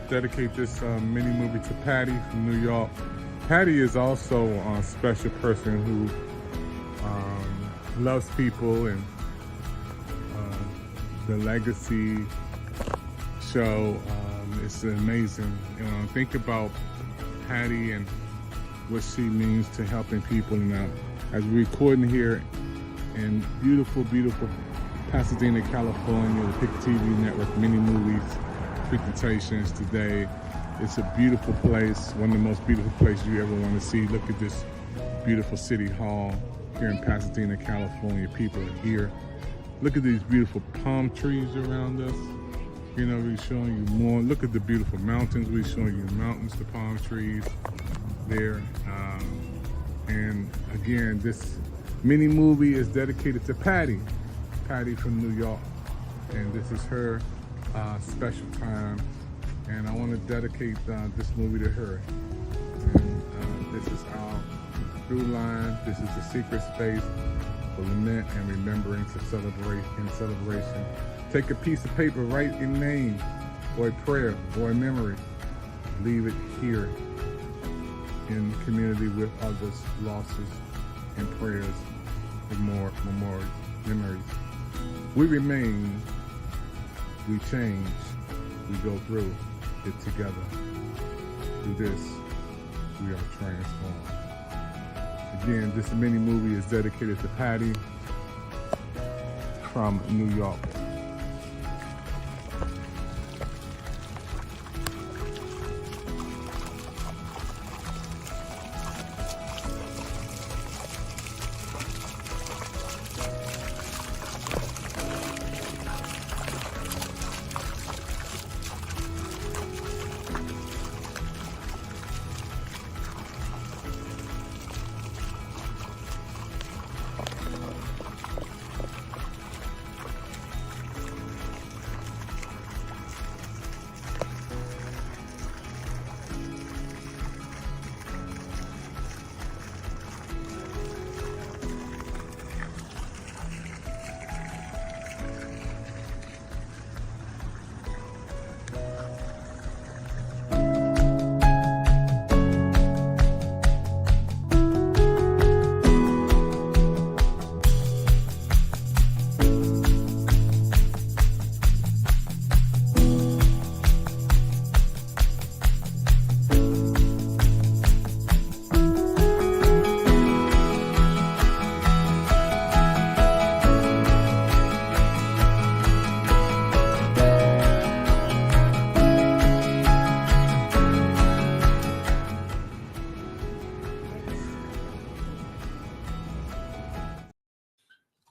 Dedicate this mini movie to Patty from New York. Patty is also a special person who loves people, and the Legacy show is amazing. Think about Patty and what she means to helping people. And as we're recording here in beautiful, beautiful Pasadena, California, the Pic TV Network Mini Movies presentations today. It's a beautiful place, one of the most beautiful places you ever want to see. Look at this beautiful city hall here in Pasadena, California. People are here. Look at these beautiful palm trees around us. You know, we're showing you more. Look at the beautiful mountains. We're showing you the mountains, the palm trees there. And again, this mini movie is dedicated to Patty from New York. And this is her special time, and I want to dedicate this movie to her. And this is our through line. This is the secret space for lament and remembrance of celebration. Take a piece of paper, write your name, or a prayer, or a memory. Leave it here in community with others' losses and prayers and more memorial memories. We remain. We change, we go through it together. Through this, we are transformed. Again, this mini movie is dedicated to Patty from New York.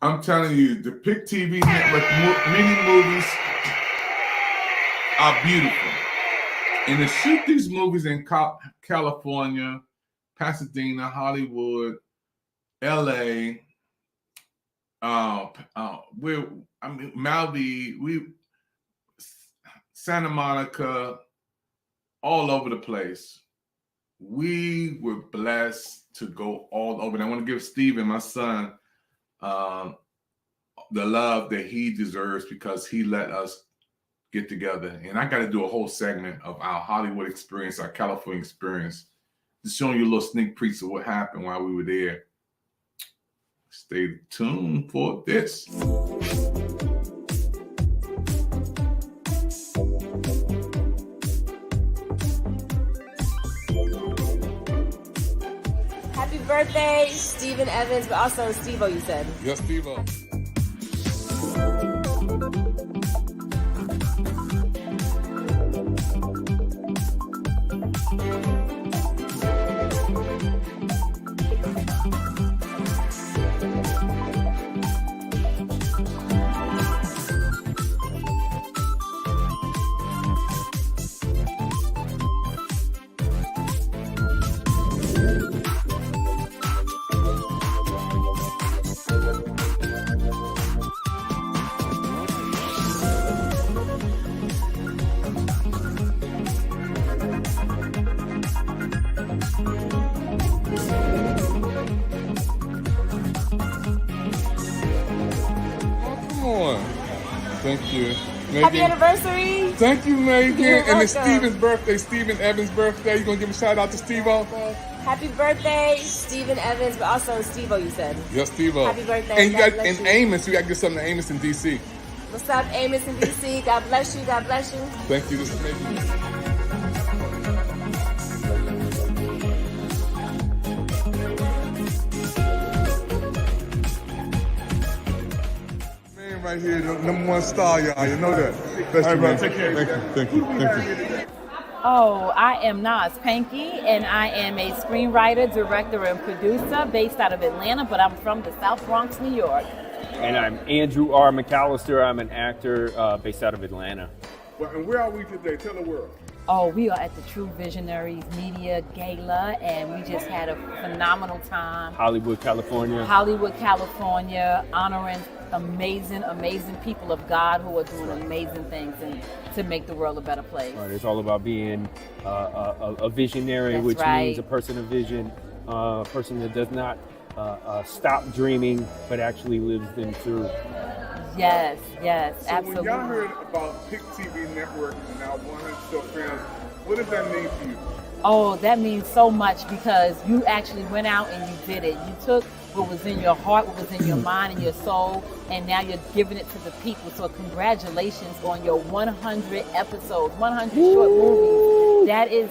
I'm telling you, the Pic TV Network mini movies are beautiful. And to shoot these movies in California, Pasadena, Hollywood, LA, Maldives, Santa Monica, all over the place. We were blessed to go all over. And I want to give Steven, my son, the love that he deserves because he let us get together. And I got to do a whole segment of our Hollywood experience, our California experience, just showing you a little sneak peeks of what happened while we were there. Stay tuned for this. Happy birthday, Stephen Evans, but also Steve-O, you said. Yes, Steve-O. Thank you. Megan. Happy anniversary. Thank you, Megan. You're and it's welcome. Steven's birthday, Stephen Evans' birthday. You gonna give a shout out to Steve-O? Happy birthday, Stephen Evans, but also Steve-O, you said. Yes, Steve-O. Happy birthday. And you God got bless and you. Amos, you gotta get something to Amos in DC. What's up, Amos in DC? God bless you. God bless you. Thank you. This is Megan. Right here, the #1 star, y'all. You know that. All right, bro. Take care. Thank you. Oh, I am Nas Panky, and I am a screenwriter, director, and producer based out of Atlanta, but I'm from the South Bronx, New York. And I'm Andrew R. McAllister. I'm an actor based out of Atlanta. Well, and where are we today? Tell the world. Oh, we are at the True Visionaries Media Gala, and we just had a phenomenal time. Hollywood, California. Hollywood, California, honoring amazing, amazing people of God who are doing amazing things and to make the world a better place. Right, it's all about being a visionary, That's which right. means a person of vision, a person that does not stop dreaming, but actually lives them through. Yes, So absolutely. when y'all heard about Pic TV Network and now 100 Show fans, what does that mean to you? Oh, that means so much because you actually went out and you did it. You took what was in your heart, what was in your mind and your soul, and now you're giving it to the people. So congratulations on your 100 episodes, 100 short movies. That is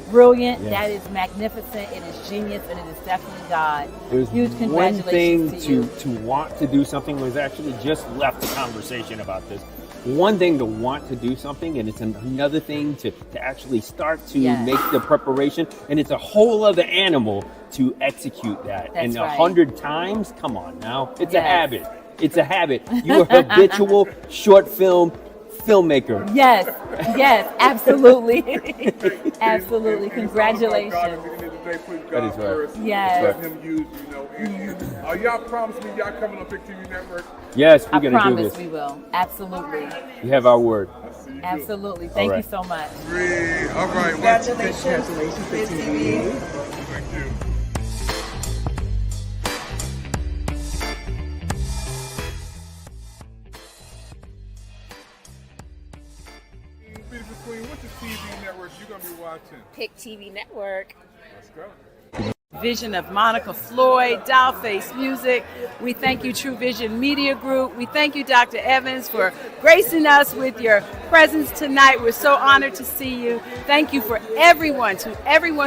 brilliant. Yes. That is magnificent. It is genius, and it is definitely God. There's Huge one congratulations thing to to want to do something. Was actually just left a conversation about this. One thing to want to do something, and it's another thing to actually start to Yes. make the preparation, and it's a whole other animal to execute that. That's and right. 100 times, come on now, it's a Yes. habit. It's a habit. You're a habitual short film filmmaker. Yes, absolutely. Absolutely. Congratulations. That is right. Yes. Let him use, and y'all promise me y'all coming on Pic TV Network? Yes, we're I going to do promise this. we will. Absolutely. You have our word. Absolutely. Thank All you right. so much. All right. Congratulations, Pic TV. Thank you. Beautiful Queen, what's the TV network you're going to be watching? Pic TV Network. Let's go. Vision of Monica Floyd, Dollface Music. We thank you, True Vision Media Group. We thank you, Dr. Evans, for gracing us with your presence tonight. We're so honored to see you. Thank you for everyone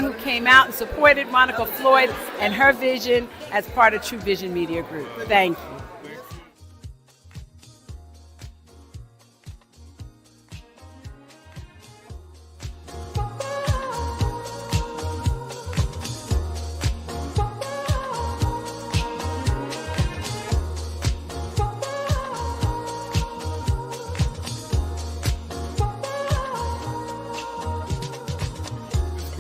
who came out and supported Monica Floyd and her vision as part of True Vision Media Group. Thank you.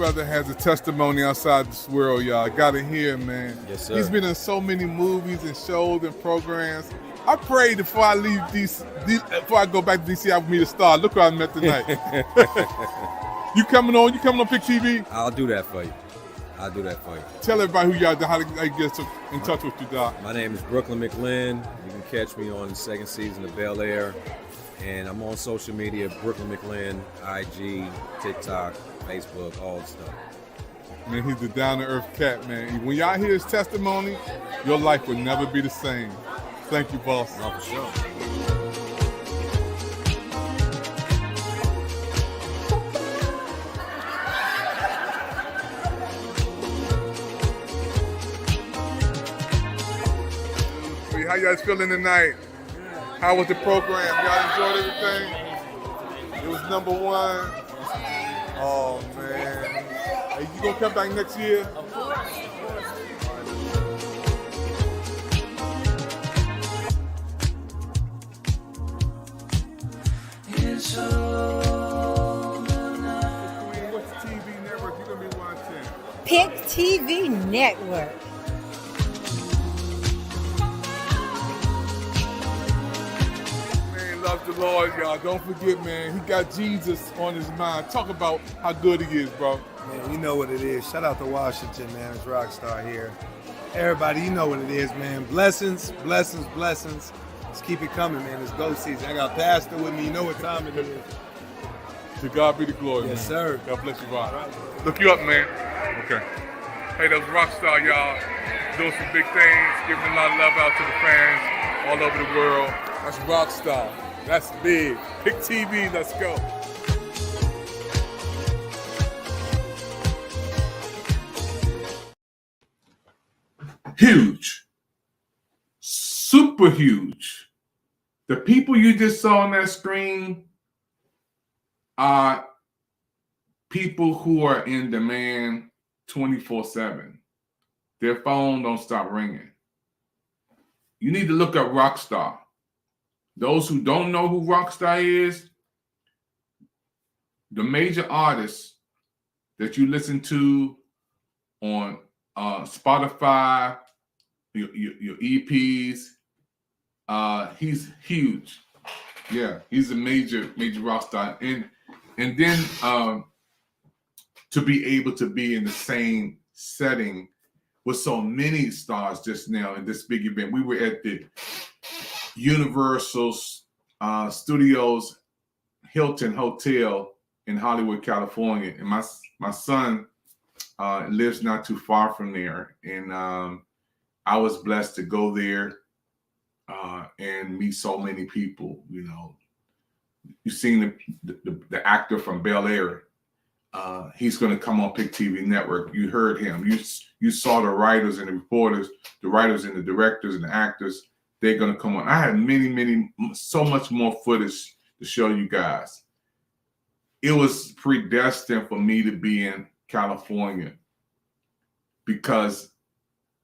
brother has a testimony outside this world, y'all. I gotta hear him, man. Yes, sir. He's been in so many movies and shows and programs. I prayed before I leave before I go back to DC, I would meet a star. Look who I met tonight. You coming on Pic TV? I'll do that for you. I'll do that for you. Tell everybody who you are, how to get in touch with you, Doc. My name is Brooklyn McLean. You can catch me on the second season of Bel Air. And I'm on social media, Brooklyn McLean, IG, TikTok, Facebook, all the stuff. Man, he's the down-to-earth cat, man. When y'all hear his testimony, your life will never be the same. Thank you, boss. No, for sure. How you guys feeling tonight? How was the program? Y'all enjoyed everything? It was #1. Oh, man. Hey, you gonna come back next year? Of course. What's the TV network you're gonna be watching? Pic TV Network. Love the Lord, y'all. Don't forget, man, he got Jesus on his mind. Talk about how good he is, bro. Man, you know what it is. Shout out to Washington, man. It's Rockstar here. Everybody, you know what it is, man. Blessings, blessings, blessings. Let's keep it coming, man. It's go season. I got Pastor with me. You know what time it is. To God be the glory, Yes, man. sir. God bless you, Ron. Look you up, man. Okay. Hey, that was Rockstar, y'all. Doing some big things, giving a lot of love out to the fans all over the world. That's Rockstar. That's big. Pic TV, let's go. Huge. Super huge. The people you just saw on that screen are people who are in demand 24/7. Their phone don't stop ringing. You need to look up Rockstar. Those who don't know who Rockstar is, the major artists that you listen to on Spotify, your EPs, he's huge. Yeah, he's a major rock star. And then to be able to be in the same setting with so many stars just now in this big event. We were at the Universal Studios Hilton Hotel in Hollywood, California. And my son lives not too far from there. And I was blessed to go there and meet so many people. You know, you've seen the actor from Bel Air. He's going to come on Pic TV Network. You heard him. You saw the writers and the reporters, the writers and the directors and the actors. They're going to come on. I had so much more footage to show you guys. It was predestined for me to be in California because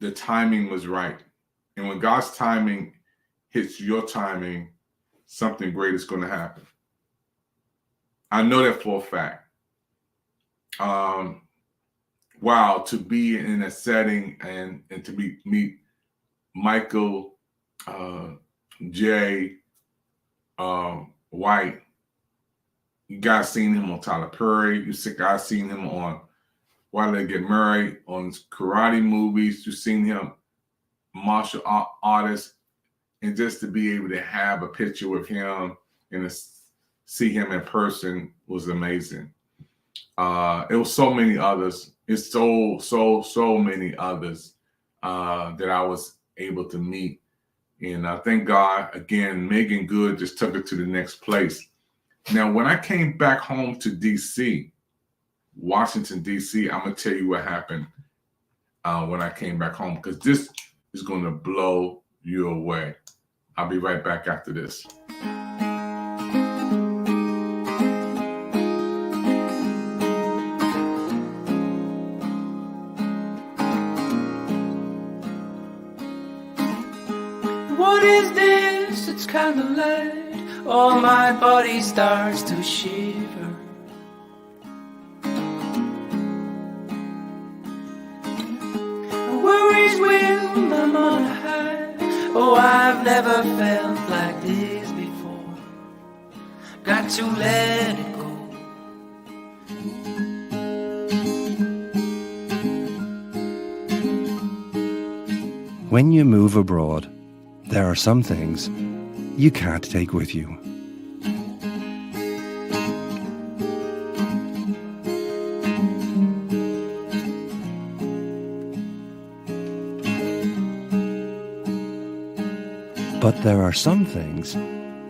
the timing was right. And when God's timing hits your timing, something great is going to happen. I know that for a fact. Wow, to be in a setting and to meet Michael J. White. You guys seen him on Tyler Perry. You guys seen him on Why Did I Get Married, on karate movies. You've seen him martial artist, and just to be able to have a picture with him and to see him in person was amazing. It was so many others. It's so many others that I was able to meet. And I thank God, again, Megan Good just took it to the next place. Now, when I came back home to D.C., Washington, D.C., I'm going to tell you what happened when I came back home, because this is going to blow you away. I'll be right back after this. What is this? It's kind of late. Oh, my body starts to shiver. Oh, I've never felt like this before. Got to let it go. When you move abroad, there are some things you can't take with you. But there are some things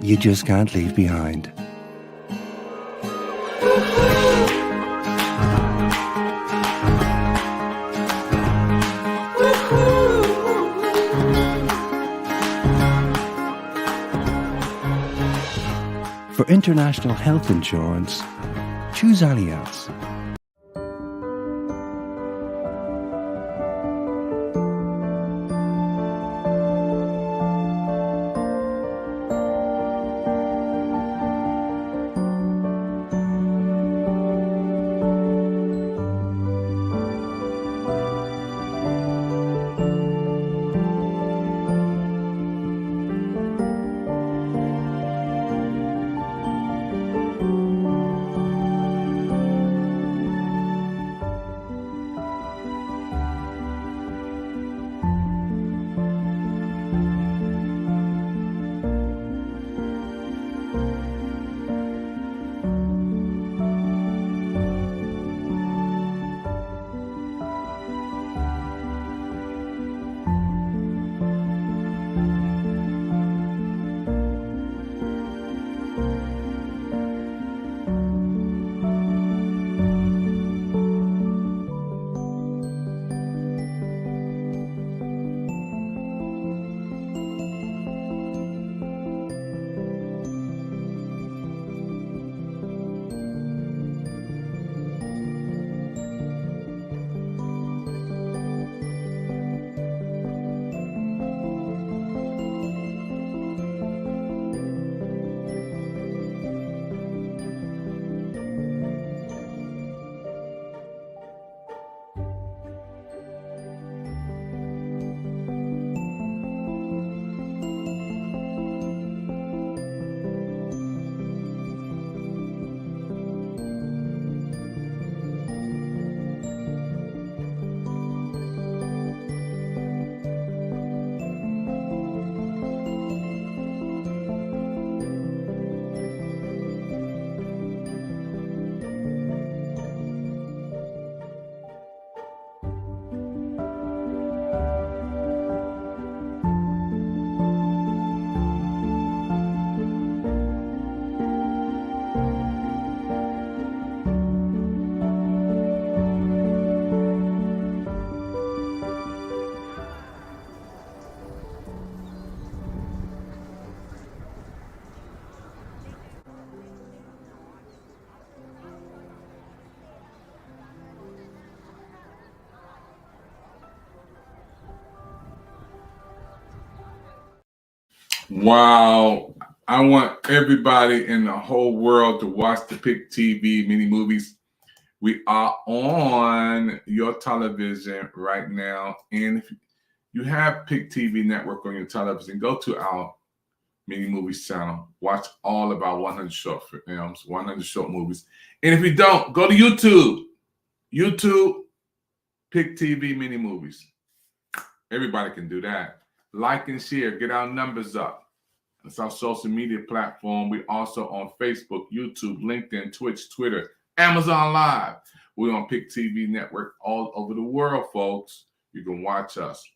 you just can't leave behind. For international health insurance, choose Allianz. Wow. I want everybody in the whole world to watch the Pic TV mini movies. We are on your television right now. And if you have Pic TV Network on your television, go to our mini movies channel. Watch all of our 100 short films, 100 short movies. And if you don't, go to YouTube. YouTube, Pic TV mini movies. Everybody can do that. Like and share. Get our numbers up. It's our social media platform. We're also on Facebook, YouTube, LinkedIn, Twitch, Twitter, Amazon Live. We're on Pic TV Network all over the world, folks. You can watch us.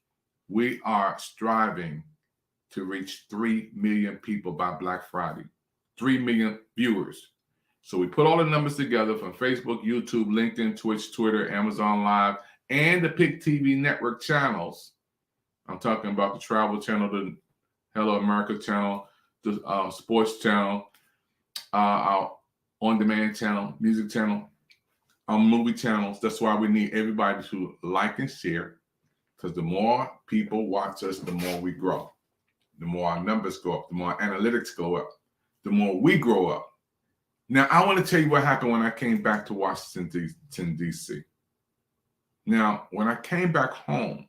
We are striving to reach 3 million people by Black Friday. 3 million viewers. So we put all the numbers together from Facebook, YouTube, LinkedIn, Twitch, Twitter, Amazon Live, and the Pic TV Network channels. I'm talking about the Travel Channel, the Hello America Channel, the Sports Channel, our On-Demand Channel, Music Channel, our movie channels. That's why we need everybody to like and share, because the more people watch us, the more we grow. The more our numbers go up, the more analytics go up, the more we grow up. Now, I want to tell you what happened when I came back to Washington, D.C. Now, when I came back home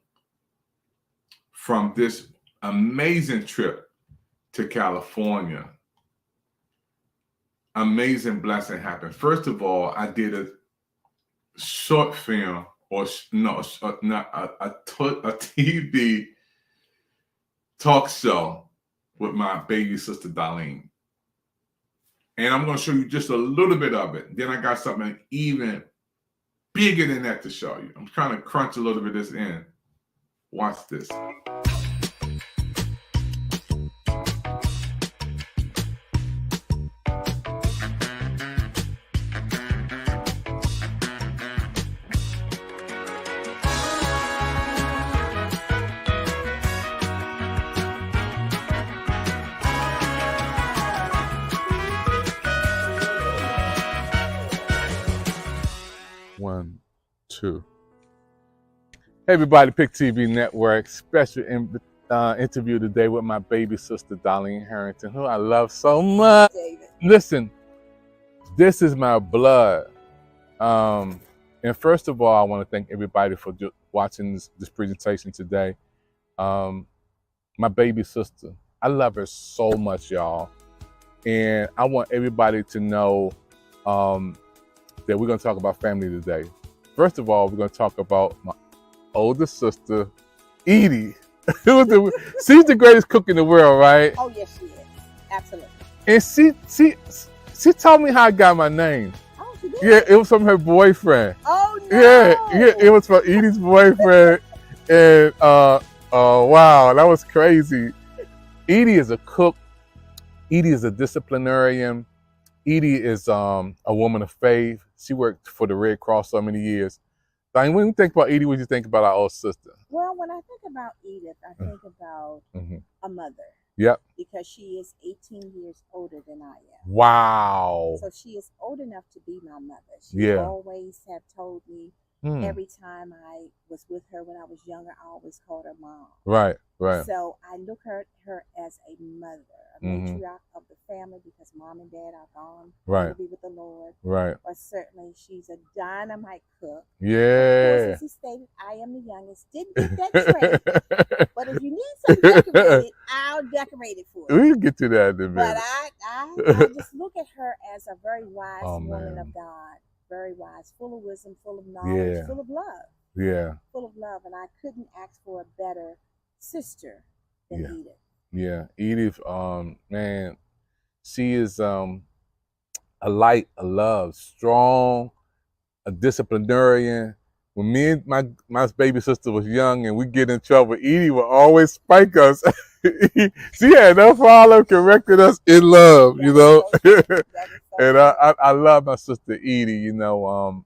from this amazing trip to California. Amazing blessing happened. First of all, I did a short film, or a TV talk show with my baby sister Darlene. And I'm going to show you just a little bit of it. Then I got something even bigger than that to show you. I'm trying to crunch a little bit of this in. Watch this. One, two. Hey everybody, Pic TV Network. Special interview today with my baby sister, Darlene Harrington, who I love so much. Listen, this is my blood. And first of all, I want to thank everybody for watching this presentation today. My baby sister, I love her so much, y'all. And I want everybody to know that we're going to talk about family today. First of all, we're going to talk about my older sister, Edie. She's the greatest cook in the world, right? Oh, yes, she is. Absolutely. And she told me how I got my name. Oh, she did? Yeah, it was from her boyfriend. Oh, no. Yeah, it was from Edie's boyfriend. And wow, that was crazy. Edie is a cook. Edie is a disciplinarian. Edie is a woman of faith. She worked for the Red Cross so many years. Like, when you think about Edie, what do you think about our old sister? Well, when I think about Edith, I think about a mother. Yep. Because she is 18 years older than I am. Wow. So she is old enough to be my mother. She Yeah. always have told me every time I was with her when I was younger, I always called her mom. Right, right. So I look at her as a mother, a matriarch of the family, because mom and dad are gone to be with the Lord. Right. But certainly she's a dynamite cook. Yeah. Of course, as he stated, I am the youngest. Didn't get that trait. But if you need something decorated, I'll decorate it for you. We'll get to that in a minute. But I just look at her as a very wise woman of God. Very wise, full of wisdom, full of knowledge, full of love. Yeah. Full of love. And I couldn't ask for a better sister than Edith. Yeah. Edith, man, she is a light, a love, strong, a disciplinarian. When me and my baby sister was young and we get in trouble, Edie would always spike us. She had no problem correcting us in love, you know. And I love my sister Edie, you know,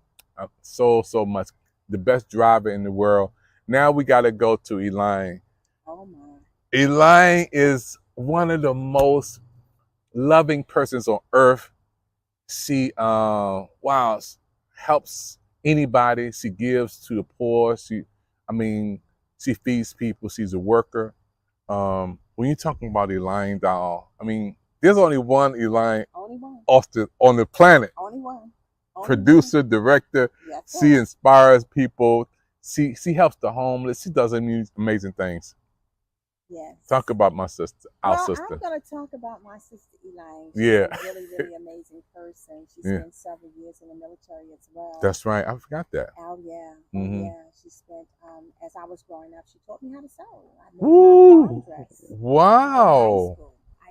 so much. The best driver in the world. Now we got to go to Elaine. Oh my. Elaine is one of the most loving persons on earth. She helps anybody. She gives to the poor. She feeds people. She's a worker. When you're talking about Elaine, doll, I mean, there's only one Elaine Austin on the planet. Only one. Producer, director. Yes, she inspires people. She helps the homeless. She does amazing things. Yes. Talk about my sister, our sister. I'm going to talk about my sister Elaine. She's a really, really amazing person. She spent several years in the military as well. That's right. I forgot that. Oh, yeah. Yeah. She spent, as I was growing up, she taught me how to sew. I made my prom dress. Wow.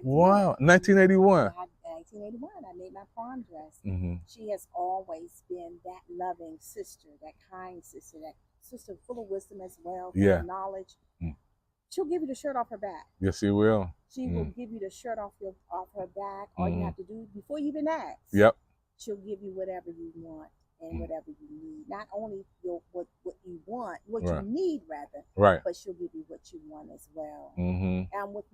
Wow. 1981. 1981, I made my prom dress. She has always been that loving sister, that kind sister, that sister full of wisdom as well, full of knowledge. She'll give you the shirt off her back. Yes, she will. She will give you the shirt off her back. All you have to do before you even ask. Yep. She'll give you whatever you want and whatever you need. Not only what you want, what you need rather. Right. But she'll give you what you want as well. And with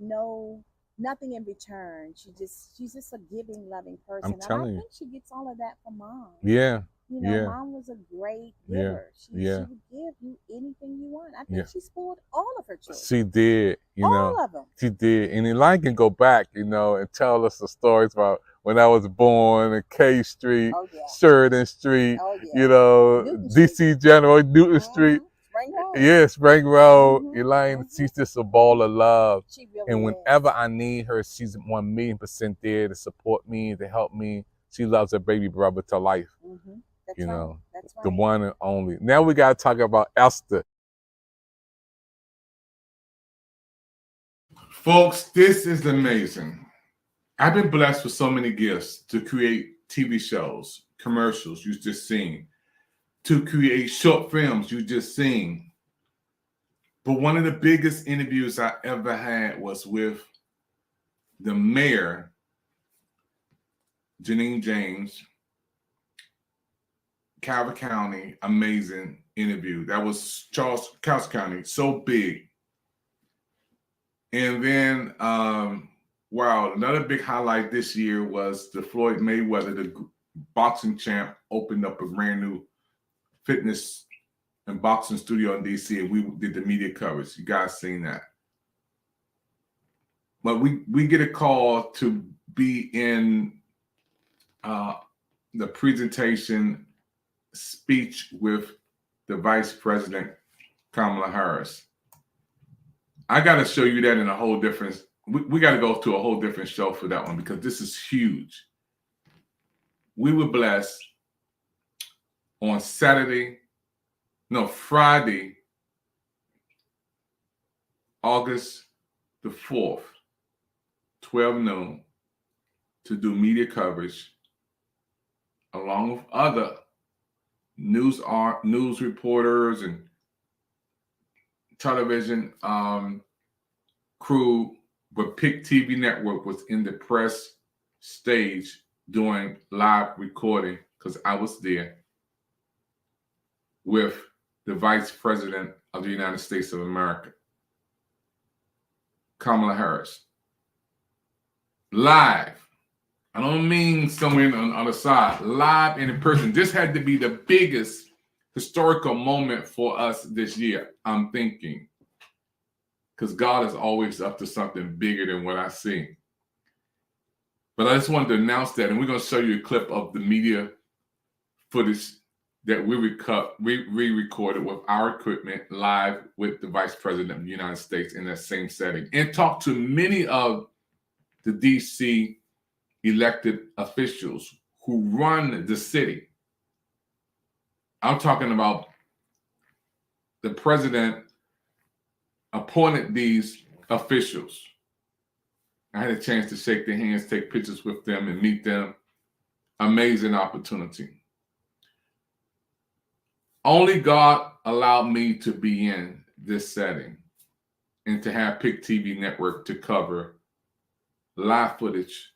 nothing in return. She's just a giving, loving person. I'm telling you. I think she gets all of that from mom. Yeah. You know, mom was a great giver. She would give you anything you want. I think she spoiled all of her children. She did, all of them. She did. And Elaine can go back, you know, and tell us the stories about when I was born in K Street, Sheridan Street, you know, DC General, Newton Street. Spring Road. Yeah, Spring Road. Elaine, she's just a ball of love. She really And is. whenever I need her, she's 1,000,000% there to support me, to help me. She loves her baby brother to life. That's You right. know, That's right. the one and only. Now we got to talk about Esther. Folks, this is amazing. I've been blessed with so many gifts to create TV shows, commercials you just seen, to create short films you just seen. But one of the biggest interviews I ever had was with the mayor, Janine James, Calvert County. Amazing interview. That was Charles County, so big. And then, wow, another big highlight this year was the Floyd Mayweather, the boxing champ, opened up a brand new fitness and boxing studio in DC, and we did the media coverage. You guys seen that? But we get a call to be in the presentation speech with the Vice President Kamala Harris. I got to show you that in a whole different. We got to go to a whole different show for that one because this is huge. We were blessed on Friday, August the 4th, 12 noon, to do media coverage along with other news reporters and television crew, but Pic TV Network was in the press stage doing live recording because I was there with the Vice President of the United States of America, Kamala Harris. Live. I don't mean somewhere on the other side. Live and in person. This had to be the biggest historical moment for us this year, I'm thinking. Because God is always up to something bigger than what I see. But I just wanted to announce that, and we're going to show you a clip of the media footage that we re-recorded with our equipment live with the Vice President of the United States in that same setting, and talk to many of the DC elected officials who run the city. I'm talking about the president appointed these officials. I had a chance to shake their hands, take pictures with them, and meet them. Amazing opportunity. Only God allowed me to be in this setting and to have Pic TV Network to cover live footage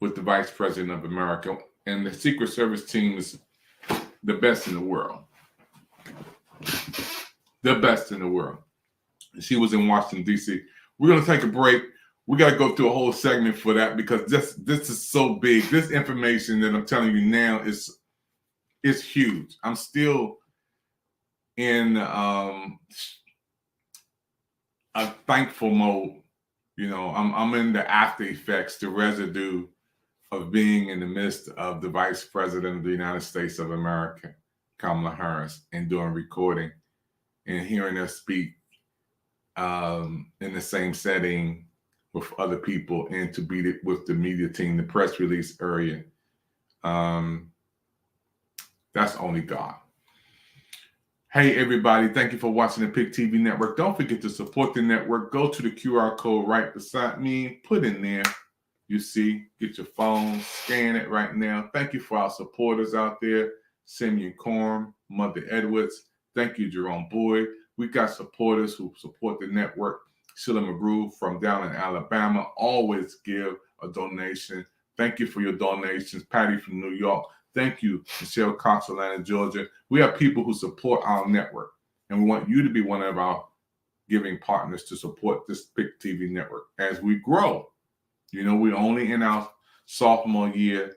with the Vice President of America. And the Secret Service team is the best in the world. The best in the world. She was in Washington, D.C. We're going to take a break. We got to go through a whole segment for that because this is so big. This information that I'm telling you now is huge. I'm still in a thankful mode. You know, I'm in the after effects, the residue of being in the midst of the Vice President of the United States of America, Kamala Harris, and doing recording and hearing her speak in the same setting with other people, and to be with the media team, the press release area. That's only God. Hey, everybody. Thank you for watching the Pic TV Network. Don't forget to support the network. Go to the QR code right beside me. Put in there. You see, get your phone, scan it right now. Thank you for our supporters out there. Simeon Corm, Mother Edwards. Thank you, Jerome Boyd. We got supporters who support the network. Sheila McGrew from down in Alabama. Always give a donation. Thank you for your donations. Patty from New York. Thank you, Michelle Cox, Atlanta, Georgia. We have people who support our network, and we want you to be one of our giving partners to support this Pic TV network as we grow. You know, we're only in our sophomore year,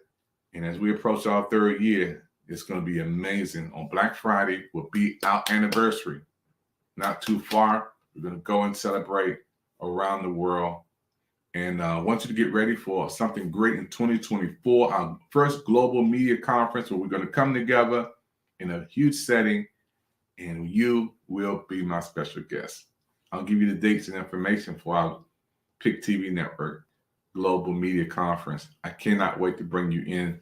and as we approach our third year, it's going to be amazing. On Black Friday will be our anniversary. Not too far. We're going to go and celebrate around the world. And I want you to get ready for something great in 2024, our first global media conference where we're going to come together in a huge setting and you will be my special guest. I'll give you the dates and information for our Pic TV Network Global Media Conference. I cannot wait to bring you in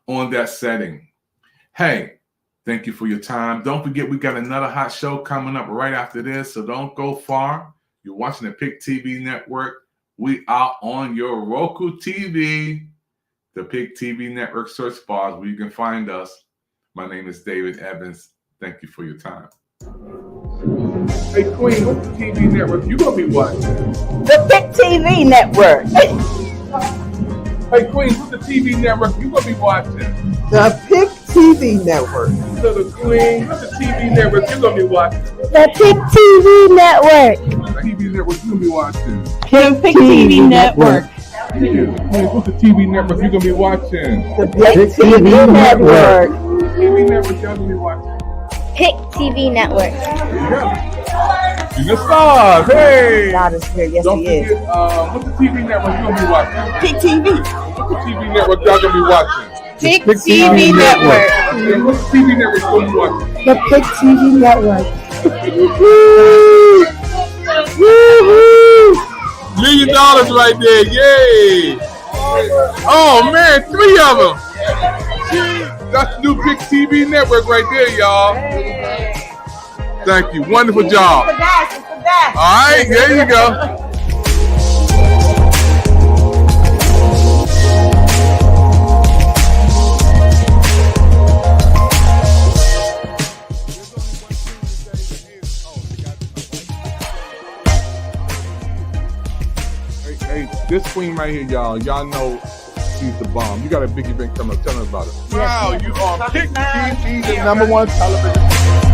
on that setting. Hey, thank you for your time. Don't forget, we got another hot show coming up right after this, so don't go far. You're watching the Pic TV Network. We are on your Roku TV, the Pic TV Network search bars where you can find us. My name is David Evans. Thank you for your time. Hey, Queen, what's the TV network you gonna be watching? The Pic TV Network. Hey, Queen, what's the TV network you gonna be watching? The Pic TV Network. So the Queen, what's the TV network you gonna be watching? The Pic TV Network. The TV network you gonna be watching? The Pic TV Network. Hey, what's the TV network you gonna be watching? The Pic TV Network. TV network y'all gonna be watching? Pic TV Network. You the stars, hey! God is here, yes Don't he forget, is. what's the TV network you gonna be watching? Pic TV. What's the TV network y'all gonna be watching? Pic TV Network. Okay, what's the TV network you gonna be watching? The Pic TV Network. $1 million right there, yay! Oh man, 3 of them. That's the new Pic TV Network right there, y'all. Thank you, wonderful job. All right, there you go. Hey, this queen right here, y'all know she's the bomb. You got a big event coming up. Tell us about it. Wow, you are Pic TV, the #1 television.